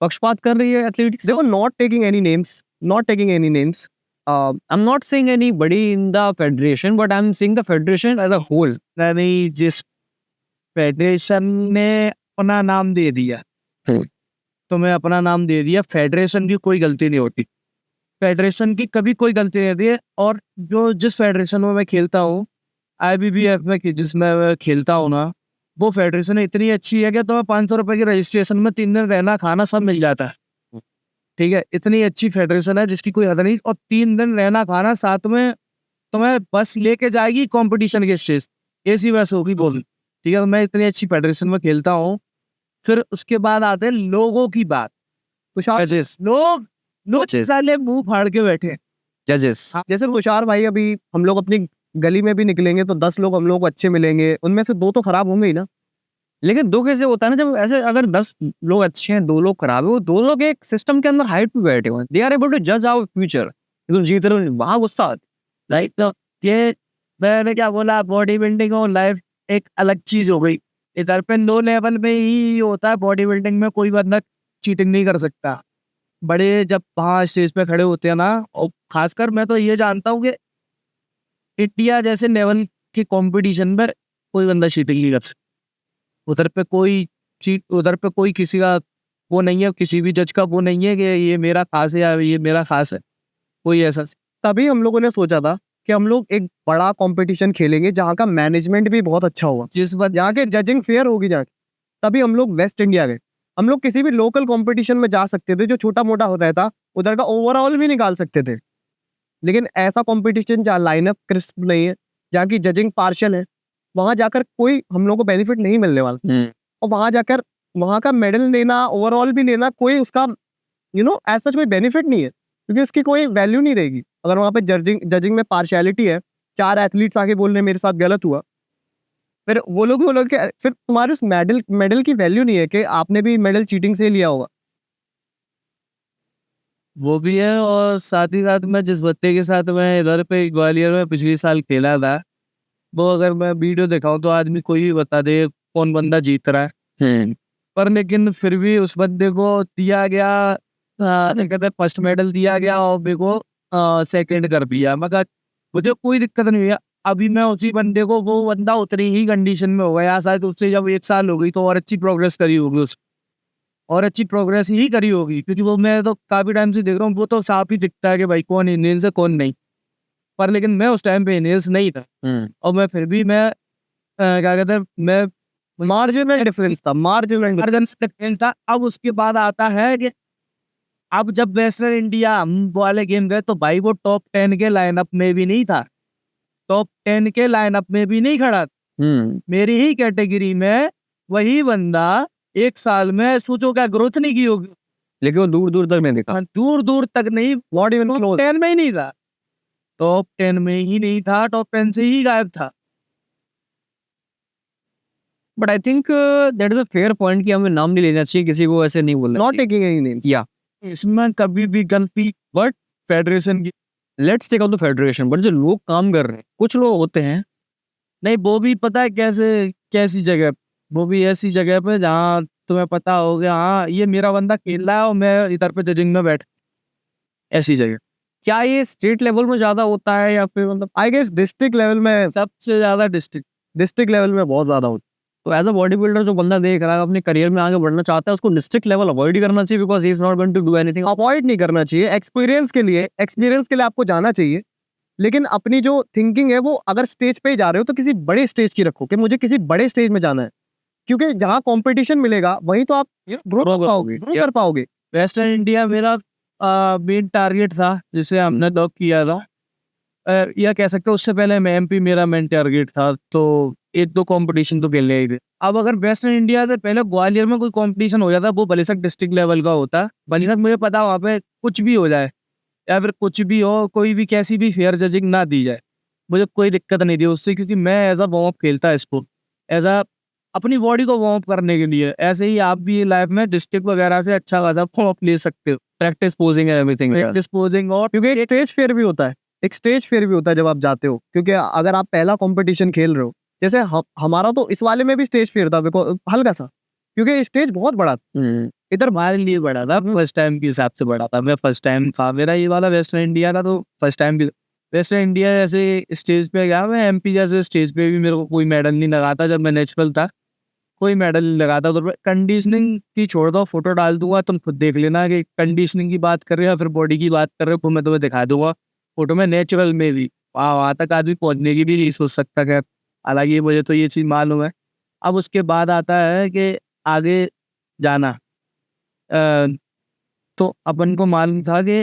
पक्षपात कर रही है एथलीट्स? देखो, not taking any names, I'm not saying anybody in the federation, but I'm saying the federation as a whole. यानी जिस फेडरेशन ने अपना नाम दे दिया, तो मैं अपना नाम दे दिया, फेडरेशन की कोई गलती नहीं होती, फेडरेशन की कभी कोई गलती नहीं होती है। और जिस फेडरेशन में मैं खेलता हूँ, IBBF में जिसमें मैं खेलता हूँ ना, वो फेडरेशन इतनी अच्छी है कि तुम्हें 500 रुपये की रजिस्ट्रेशन में 3 दिन रहना खाना सब मिल जाता है। ठीक है, इतनी अच्छी फेडरेशन है जिसकी कोई हद नहीं, और 3 दिन रहना खाना, साथ में तुम्हें बस लेके जाएगी कंपटीशन के स्टेज, AC बस होगी बोल। ठीक है, तो मैं इतनी अच्छी फेडरेशन में खेलता हूँ। फिर उसके बाद आते हैं लोगों की बात, जजेस, लोग साले मुंह फाड़ के बैठे जजेस। जैसे तुषार भाई, अभी हम लोग अपनी गली में भी निकलेंगे तो 10 लोग हम लोग को अच्छे मिलेंगे, उनमें से 2 तो खराब होंगे ही ना। लेकिन 2 कैसे होता है ना, जब ऐसे अगर 10 लोग अच्छे हैं, 2 लोग खराब है, वो 2 लोग एक सिस्टम के अंदर हाइट पे बैठे हुए हैं, दे आर एबल टू जज आवर फ्यूचर, तुम जीत रहे हो, वहां गुस्सा आता है। राइट, तो ये मैंने क्या बोला, बॉडी बिल्डिंग और लाइफ एक अलग चीज हो गई। इधर पे लो लेवल में ही होता है, बॉडी बिल्डिंग में कोई बंदा चीटिंग नहीं कर सकता। बड़े जब वहाँ स्टेज पे खड़े होते हैं ना, और खासकर मैं तो ये जानता हूँ कि इंडिया जैसे लेवल के कंपटीशन पर कोई बंदा चीटिंग नहीं कर सकता। उधर पे कोई किसी का वो नहीं है, किसी भी जज का वो नहीं है कि ये मेरा खास है या ये मेरा खास है, कोई ऐसा। तभी हम लोगों ने सोचा था कि हम लोग एक बड़ा कंपटीशन खेलेंगे जहाँ का मैनेजमेंट भी बहुत अच्छा होगा, जहाँ के जजिंग फेयर होगी जाके। तभी हम लोग वेस्ट इंडिया गए। हम लोग किसी भी लोकल कंपटीशन में जा सकते थे जो छोटा मोटा हो रहा था, उधर का ओवरऑल भी निकाल सकते थे, लेकिन ऐसा कंपटीशन जहाँ लाइनअप क्रिस्प नहीं है, जहाँ की जजिंग पार्शियल है, वहां जाकर कोई हम लोग को बेनिफिट नहीं मिलने वाला। और वहां जाकर वहां का मेडल लेना, ओवरऑल भी लेना, कोई उसका ऐसा कोई बेनिफिट नहीं है, क्योंकि उसकी कोई वैल्यू नहीं रहेगी। अगर वहां पे जजिंग में पार्शियलिटी है, 4 एथलीट्स आके बोल रहे मेरे साथ गलत हुआ, फिर वो लोग फिर तुम्हारे उस मेडल की वैल्यू नहीं है कि आपने भी मेडल चीटिंग से लिया होगा। वो भी है, और साथ ही साथ मैं जिस बच्चे के साथ मैं इधर पे ग्वालियर में पिछले साल खेला था, वो अगर मैं वीडियो दिखाऊं तो आदमी कोई भी बता दे कौन बंदा जीत रहा है। पर लेकिन फिर भी उस बंदे को दिया गया, कहते हैं फर्स्ट मेडल दिया गया, और मेरे को सेकंड कर दिया। मगर मुझे कोई दिक्कत नहीं हुई। अभी मैं उसी बंदे को, वो बंदा उतनी ही कंडीशन में हो गया, शायद उससे जब 1 साल हो गई तो और अच्छी प्रोग्रेस करी होगी, और अच्छी प्रोग्रेस ही करी होगी, क्योंकि वो मैं तो काफ़ी टाइम से देख रहा हूँ, वो तो साफ ही दिखता है कि भाई कौन इंडियन से कौन नहीं। पर लेकिन मैं उस टाइम पे इंडियंस नहीं था, और मैं फिर भी मैं क्या कहते हैं, मैं मार्जिनल डिफरेंस था, मार्जिनल मार्जिन डिफरेंस था। अब उसके बाद आता है कि अब जब वेस्टर्न इंडिया हम वाले गेम गए तो भाई वो टॉप 10 के लाइनअप में भी नहीं था, टॉप 10 के लाइनअप में भी नहीं खड़ा। मेरी ही कैटेगरी में वही बंदा 1 साल में सोचो क्या ग्रोथ नहीं की होगी, लेकिन वो दूर दूर तक नहीं दिखा। दूर दूर तक नहीं, नॉट इवन टॉप क्लोज। 10 में ही नहीं था, टॉप 10 में ही नहीं था, टॉप 10 से ही गायब था। But I think that is a fair point कि हमें नाम नहीं लेना चाहिए, किसी को ऐसे नहीं बोलना नॉट चाहिए। Taking any names. या इसमें कभी भी गलती बट फेडरेशन की let's take out the federation, but जो लोग काम कर रहे हैं, कुछ लोग होते हैं नहीं, वो भी पता है कैसी जगह, वो भी ऐसी जगह पे जहाँ तुम्हें पता हो गया हाँ ये मेरा बंदा खेल रहा है और मैं इधर पे जजिंग में बैठ, ऐसी जगह। क्या ये स्टेट लेवल में ज्यादा होता है या फिर मतलब आई गेस डिस्ट्रिक्ट लेवल में, सबसे ज्यादा डिस्ट्रिक्ट लेवल में बहुत ज्यादा होता तो एज अ बॉडी बिल्डर जो बंदा देख रहा है अपने करियर में आगे बढ़ना चाहता है, उसको डिस्ट्रिक्ट लेवल अवॉइड ही करना चाहिए, because he is not going to do anything. है। अवॉइड नहीं करना चाहिए, एक्सपीरियंस के लिए आपको जाना चाहिए। लेकिन अपनी जो थिंकिंग है वो अगर स्टेज पे ही जा रहे हो तो किसी बड़े स्टेज की रखो कि मुझे किसी बड़े स्टेज में जाना है, क्योंकि जहाँ कंपटीशन मिलेगा वहीं तो आप ग्रो Grow कर पाओगे, करोगे, ग्रो कर पाओगे। वेस्टर्न इंडिया मेरा मेन टारगेट था जिसे हमने लॉक किया था, या कह सकते हो उससे पहले मैं एमपी मेरा मेन टारगेट था, तो 1-2 कंपटीशन तो खेलने ही थे। अब अगर वेस्टर्न इंडिया से पहले ग्वालियर में कोई कंपटीशन हो जाता, वो भले तक डिस्ट्रिक्ट लेवल का होता, भले तक मुझे पता वहाँ पे कुछ भी हो जाए या फिर कुछ भी हो, कोई भी कैसी भी फेयर जजिंग ना दी जाए, मुझे कोई दिक्कत नहीं थी उससे, क्योंकि मैं एज अ वार्म अप खेलता है इसको, एज अ अपनी बॉडी को वार्म अप करने के लिए। ऐसे ही आप भी लाइफ में डिस्ट्रिक्ट वगैरह से अच्छा खासा वार्म अप ले सकते हो, practice posing everything. Practice posing और क्योंकि एक स्टेज फेयर भी होता है, एक स्टेज फेयर भी होता है जब आप जाते हो, क्योंकि अगर आप पहला कंपटीशन खेल रहे हो, जैसे हमारा तो इस वाले में भी स्टेज फेयर था, बिकॉज हल्का सा, क्योंकि स्टेज बहुत बड़ा था। इधर हमारे लिए बड़ा था, फर्स्ट टाइम के हिसाब से बड़ा था, मैं फर्स्ट टाइम था मेरा ये वाला वेस्टर्न इंडिया था, तो फर्स्ट टाइम भी वेस्टर्न इंडिया जैसे स्टेज पे गया, मैं एमपी जैसे स्टेज पे भी मेरे को कोई मेडल नहीं लगा था, जब मैं नेचुरल था कोई मेडल नहीं लगा था। तो कंडीशनिंग की छोड़ दो, फोटो डाल दूंगा, तुम खुद देख लेना कि कंडीशनिंग की बात कर रहे हो या फिर बॉडी की बात कर रहे हो, मैं तुम्हें दिखा दूंगा फोटो में, नेचुरल में भी वहाँ तक आदमी पहुँचने की भी नहीं सोच सकता। खैर हालांकि मुझे तो ये चीज़ मालूम है। अब उसके बाद आता है कि आगे जाना, तो अपन को मालूम था कि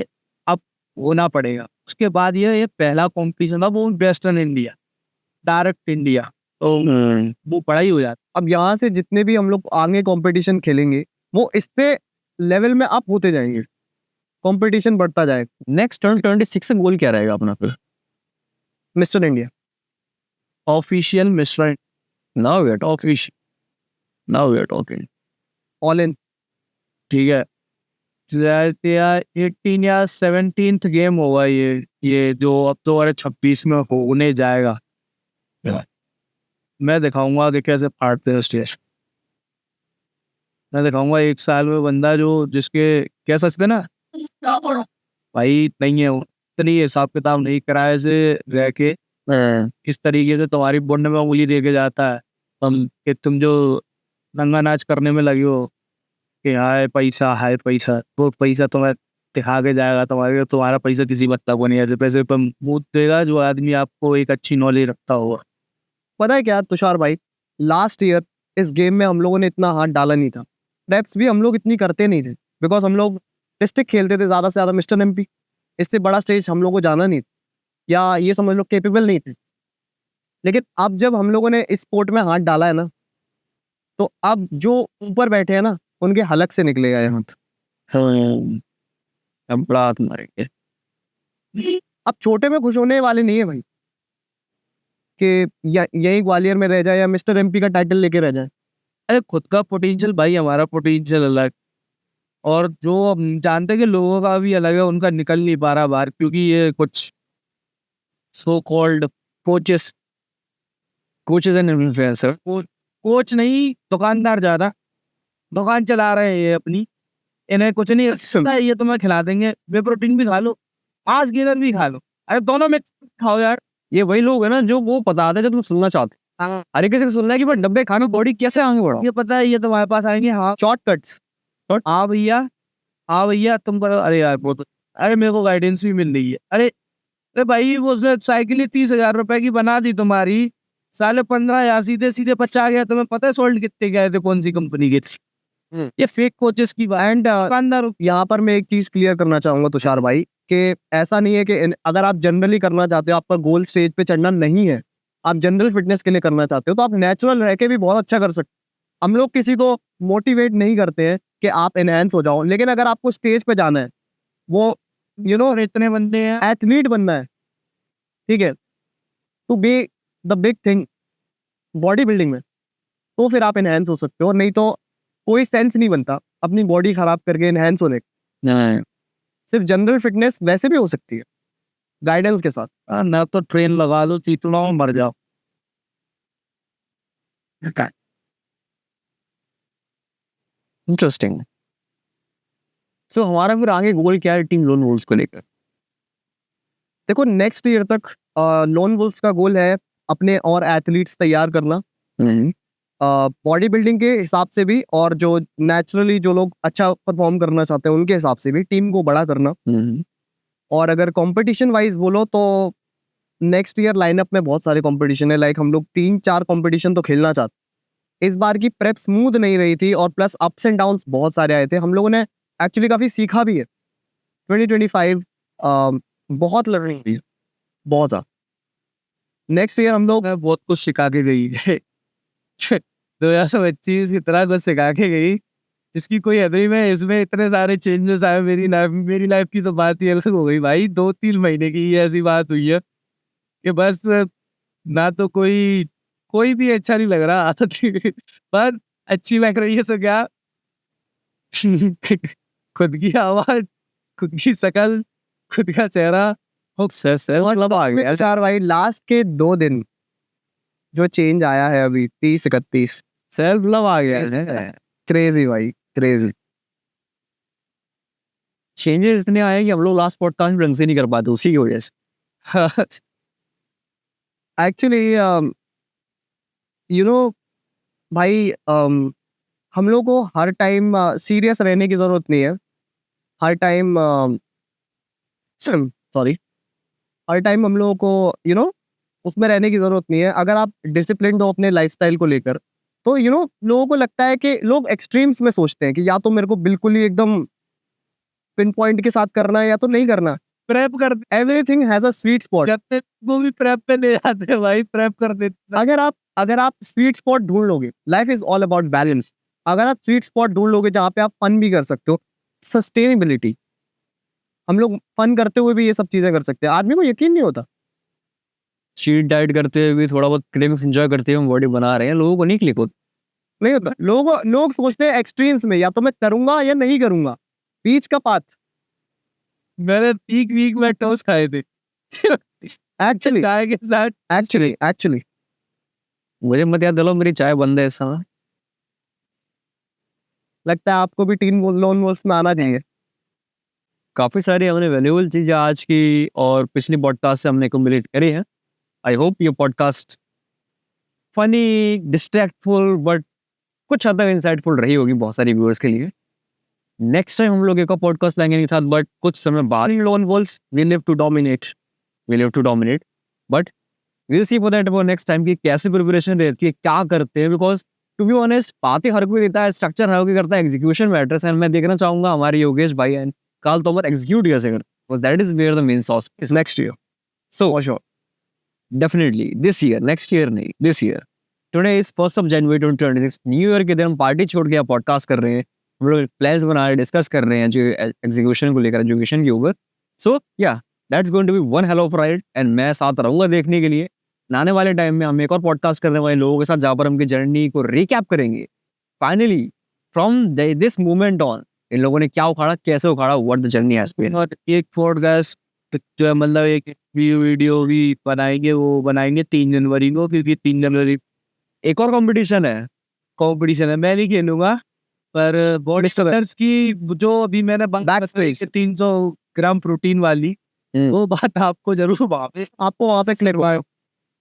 अब होना पड़ेगा। उसके बाद ये पहला कंपटीशन था वो वेस्टर्न इंडिया, डायरेक्ट इंडिया, तो वो बड़ा ही हो जाता। अब यहाँ से जितने भी हम लोग आगे कंपटीशन खेलेंगे वो इससे लेवल में अप होते जाएंगे, कंपटीशन बढ़ता जाएगा। नेक्स्ट 2026 से गोल क्या रहेगा अपना फिर? Mister India official mister now we are official, now we are talking. All in. ठीक है, 18 या 17th गेम होगा ये जो अब 2026 में होने जाएगा। मैं दिखाऊंगा कि कैसे फाड़ते हैं स्टेज, मैं दिखाऊंगा 1 साल में बंदा जो जिसके कह सकते ना भाई नहीं है, इतनी हिसाब किताब नहीं किराए से रह के इस तरीके से तुम्हारी बोलने में उंगली दे के जाता है कि तुम जो नंगा नाच करने में लगे हो कि हाय पैसा, वो पैसा तुम्हें दिखा के जाएगा, तुम्हारा पैसा किसी मतलब को नहीं, ऐसे पैसे पर मुँह देगा जो आदमी आपको एक अच्छी नॉलेज रखता होगा। पता है क्या तुषार भाई, लास्ट ईयर इस गेम में हम लोगों ने इतना हाथ डाला नहीं था, रेप्स भी हम लोग इतनी करते नहीं थे, बिकॉज हम लोग डिस्ट्रिक्ट खेलते थे ज़्यादा से ज़्यादा, मिस्टर एमपी, इससे बड़ा स्टेज हम लोग को जाना नहीं था, या ये समझ लो कैपेबल नहीं थे। लेकिन अब जब हम लोगों ने इस स्पोर्ट में हाथ डाला है ना, तो अब जो ऊपर बैठे हैं ना उनके हलक से निकलेगा ये हाथ। अब बड़ा हाथ मारेंगे। अब छोटे में खुश होने वाले नहीं है भाई कि यही ग्वालियर में रह जाए या मिस्टर एमपी का टाइटल लेके रह जाए। अरे खुद का पोटेंशियल भाई, हमारा पोटेंशियल अलग, और जो हम जानते हैं कि लोगों का भी अलग है, उनका निकल नहीं पा रहा बाहर, क्योंकि ये कुछ so called coaches and influencer, coach नहीं दुकानदार ज़्यादा, दुकान चला रहे हैं ये अपनी, इन्हें कुछ नहीं आता, ये तुम्हें खिला देंगे, वे प्रोटीन भी खा लो, मांस गेनर भी खा लो, अरे दोनों में खाओ यार। ये वही लोग है ना जो वो बताते हैं जो तुम सुनना चाहते हो। हर किसी को सुनना है कि भाई डब्बे खाना बॉडी कैसे आगे बढ़ाओ। ये पता है ये तुम्हारे पास आएंगे, हाँ शॉर्टकट्स। हाँ भैया तुम करो, अरे यार वो तो, अरे मेरे को गाइडेंस भी मिल रही है, अरे भाई वो उसने साइकिल ही 30,000 रुपए की बना दी तुम्हारी, साले 15,000 सीधे सीधे 50 गया। तुम्हें पता है सोल्ड कितने गए थे, कौन सी कंपनी के थे? ये फेक कोचेस की बात। एंड दुकानदार यहाँ पर मैं एक चीज क्लियर करना चाहूंगा तुषार भाई कि ऐसा नहीं है कि अगर आप जनरली करना चाहते हो, आपका गोल स्टेज पे चढ़ना नहीं है, आप जनरल फिटनेस के लिए करना चाहते हो, तो आप नेचुरल रह के भी बहुत अच्छा कर सकते हो। हम लोग किसी को मोटिवेट नहीं करते हैं कि आप एनहेंस हो जाओ, लेकिन अगर आपको स्टेज पे जाना है, वो और इतने बंदे हैं। एथलीट बनना है, ठीक है, to be the big thing bodybuilding में, तो फिर आप एनहेंस हो सकते हो। नहीं तो कोई सेंस नहीं बनता अपनी बॉडी खराब करके एनहेंस होने का। नहीं, सिर्फ जनरल फिटनेस वैसे भी हो सकती है गाइडेंस के साथ। ना तो ट्रेन लगा लो, चीतुना मर जाओ। इंटरेस्टिंग। सो हमारा फिर आगे गोल क्या है टीम लोन वुल्फ्स को लेकर? देखो नेक्स्ट ईयर तक लोन वुल्फ्स का गोल है अपने और एथलीट्स तैयार करना, बॉडी बिल्डिंग के हिसाब से भी, और जो नेचुरली जो लोग अच्छा परफॉर्म करना चाहते हैं उनके हिसाब से भी टीम को बड़ा करना। और अगर कंपटीशन वाइज बोलो तो नेक्स्ट ईयर लाइनअप में बहुत सारे कंपटीशन है। लाइक हम लोग 3-4 कंपटीशन तो खेलना चाहते। इस बार की प्रेप स्मूथ नहीं रही थी और प्लस अप्स एंड डाउन्स बहुत सारे आए थे। हम लोगों ने एक्चुअली काफ़ी सीखा भी है। 2025 बहुत लर्निंग हुई है, बहुत ज़्यादा। नेक्स्ट ईयर हम लोग बहुत कुछ सिखा के गई है। 2025 इतना कुछ सिखा के गई जिसकी कोई हद नहीं। मैं इसमें इतने सारे चेंजेस आए मेरी लाइफ की तो बात ही अलग हो गई भाई। 2-3 महीने की ये ऐसी बात हुई है कि बस ना तो कोई भी अच्छा नहीं लग रहा पर अच्छी लग रही है तो क्या खुद की आवाज, खुद की शक्ल, खुद का चेहरा। मतलब आगे 4 भाई लास्ट के 2 दिन जो चेंज आया है अभी 30-31 सेल्फ लव आ गया है। क्रेजी भाई, क्रेजी। चेंजेस इतने आए कि हम लोग लास्ट पॉडकास्ट ढंग से नहीं कर पाते उसी की वजह से। एक्चुअली यू नो भाई, हम लोग को हर टाइम सीरियस रहने की ज़रूरत नहीं है। हर टाइम सॉरी हर टाइम हम लोगों को उसमें रहने की ज़रूरत नहीं है। अगर आप डिसिप्लिन्ड हो अपने लाइफस्टाइल को लेकर, तो लोगों को लगता है कि लोग एक्सट्रीम्स में सोचते हैं कि या तो मेरे को बिल्कुल ही एकदम पिन पॉइंट के साथ करना है या तो नहीं करना। प्रेप कर everything has a sweet spot. जब तक वो भी प्रेप पे ले जाते हैं भाई, प्रेप कर देते। अगर आप स्वीट स्पॉट ढूंढ लोगे, life is all about balance. अगर आप स्वीट स्पॉट ढूंढ लोगे जहाँ पे आप फन भी कर सकते हो, सस्टेनेबिलिटी, हम लोग फन करते हुए भी ये सब चीजें कर सकते हैं। आदमी को यकीन नहीं होता। चीट डाइट करते हुए भी थोड़ा बहुत क्रेविंग्स एंजॉय करते हुए बॉडी बना रहे हैं, लोगों को नहीं क्लिक होता। नहीं होता। लोग सोचते हैं एक्सट्रीम्स में, या तो मैं करूंगा या नहीं करूंगा, बीच का पाथ। मैंने पीक वीक में टोस्ट खाए थे एक्चुअली चाय के साथ। एक्चुअली मुझे मत याद दिलाओ, मेरी चाय बंद है इस समय। लगता है आपको भी टीम लोन वोल्फ में आना चाहिए। काफ़ी सारी हमने वैल्यूबल चीज़ें आज की और पिछली पॉडकास्ट से हमने कम्प्लीट करी हैं। आई होप ये पॉडकास्ट फनी, डिस्ट्रैक्टफुल बट कुछ हद तक इंसाइटफुल रही होगी बहुत सारी व्यूअर्स के लिए। नेक्स्ट टाइम हम लोग एक और पॉडकास्ट लाएंगे इनके साथ, बट कुछ समय बाद। Lone wolf we live to dominate but we'll see for that about next time कि कैसे प्रिपरेशन रहती है, क्या करते हैं। बिकॉज टू बी ऑनेस्ट बातें हर कोई देता है, स्ट्रक्चर हर कोई करता है, एग्जीक्यूशन मैटर्स। एंड मैं देखना चाहूंगा हमारे योगेश भाई एंड काल तोमर एग्जीक्यूट कैसे करते, that is where the main sauce is. Next year so for sure, definitely this year, next year नहीं, this year. Today is 1 January 2026, new year के दिन हम पार्टी छोड़ के पॉडकास्ट कर रहे हैं, हम लोग प्लान्स बना रहे हैं, डिस्कस कर रहे हैं जो एग्जीक्यूशन को लेकर, एजुकेशन के ऊपर। So yeah that's going to be one hell of ride and मैं साथ रहूंगा देखने के लिए। आने वाले टाइम में हम एक और पॉडकास्ट करने वाले लोगों के साथ जहाँ पर हम जर्नी को रिकैप करेंगे। Finally from this moment on इन लोगों ने क्या उखाड़ा, कैसे उखाड़ा, what the journey has been. और एक पॉडकास्ट जो है मतलब एक वीडियो भी बनाएंगे, वो बनाएंगे 3 जनवरी को, क्योंकि 3 जनवरी एक और कंपटीशन है। मैं नहीं खेलूंगा, पर बॉडी स्ट्रक्चर्स की जो अभी मैंने बात Backstage. बताई 300 ग्राम प्रोटीन वाली, वो बात आपको जरूर आपको वहाँ पे क्लियर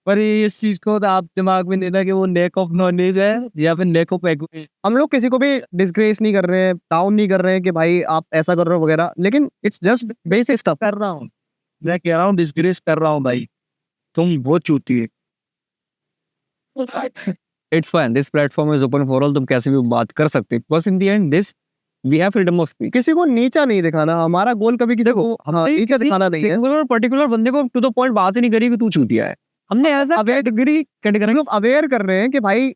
पर इस चीज को तो आप दिमाग में लेना कि वो लैक ऑफ नॉलेज है या फिर लैक ऑफ एजुकेशन। हम लोग किसी को भी डिस्ग्रेस नहीं कर रहे हैं, डाउन नहीं कर रहे हैं कि भाई आप ऐसा कर रहे हो वगैरह, लेकिन इट्स जस्ट बेसिक स्टफ कर रहा हूँ, मैं कह रहा हूँ डिस्ग्रेस कर रहा हूँ भाई, तुम बहुत चूती है। It's fine, this platform is open for all, तुम कैसे भी बात कर सकते हो, because in the end this we have freedom of speech. किसी को नीचा नहीं दिखाना, हमारा गोल कभी किसी को नीचा दिखाना नहीं है। पर्टिकुलर बंदे को टू द पॉइंट बात ही नहीं करी कि तू चूतिया है। हमने एज अ कैटेगरी लोग अवेयर कर रहे हैं कि भाई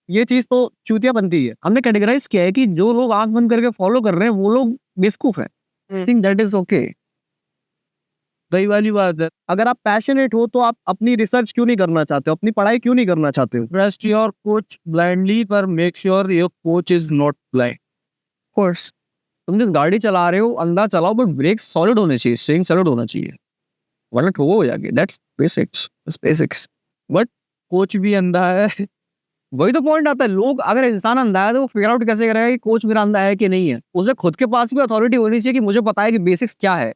ये चीज तो चूतिया बनती है। हमने कैटेगराइज किया है कि जो लोग आंख बंद करके फॉलो कर रहे हैं वो लोग बेवकूफ हैं। I think that is okay. वही वाली बात है, अगर आप पैशनेट हो तो आप अपनी रिसर्च क्यों नहीं करना चाहते हो, अपनी पढ़ाई क्यों नहीं करना चाहते हो? ट्रस्ट योर कोच ब्लाइंडली पर make sure your coach is not blind. Course तुम जिस गाड़ी चला रहे हो अंधा चलाओ, बट ब्रेक सॉलिड होने चाहिए, स्टीयरिंग सॉलिड होना चाहिए, वरना ठोको हो जाएगी। That's basics. बट कोच भी अंधा है। वही तो पॉइंट आता है, लोग अगर इंसान अंधा है तो वो फिगर आउट कैसे करेगा कि कोच मेरा अंधा है कि नहीं है? उसे खुद के पास भी अथॉरिटी होनी चाहिए कि मुझे पता है कि बेसिक्स क्या है।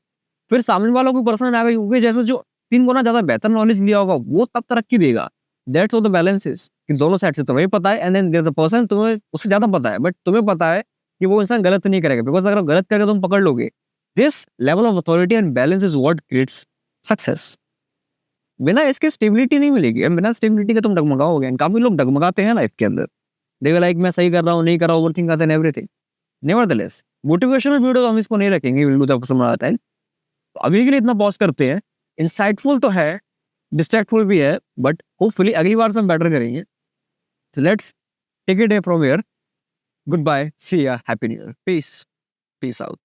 फिर सामने वालों को पर्सन आएगा यूके जैसे जो 3 गुना ज्यादा बेहतर नॉलेज लिया होगा वो तब तरक्की देगा। That's what the balance is, कि दोनों साइड से तुम्हें पता है and then there is a person तुम्हें उससे ज्यादा पता है, बट तुम्हें पता है कि वो इंसान गलत नहीं करेगा, बिकॉज अगर गलत करके तुम पकड़ लोगे, this level of authority and balance is what creates success. बिना इसके स्टेबिलिटी नहीं मिलेगी, और बिना स्टेबिलिटी के तुम डगमगाओगे। एंड काफी लोग डगमगाते हैं लाइफ के अंदर, देखो लाइक मैं सही कर रहा हूँ नहीं कर रहा हूँ, ओवरथिंक करते हैं एवरीथिंग। नेवरदलेस मोटिवेशनल वीडियो हम इसको नहीं रखेंगे, विल डू द समझ आता है। अभी के लिए इतना पॉज करते हैं। इंसाइटफुल तो है, डिस्ट्रैक्टफुल भी है, बट होपफुली अगली बार से हम बेटर करेंगे। So let's take it from here. Goodbye. See ya. Happy New Year. Peace out.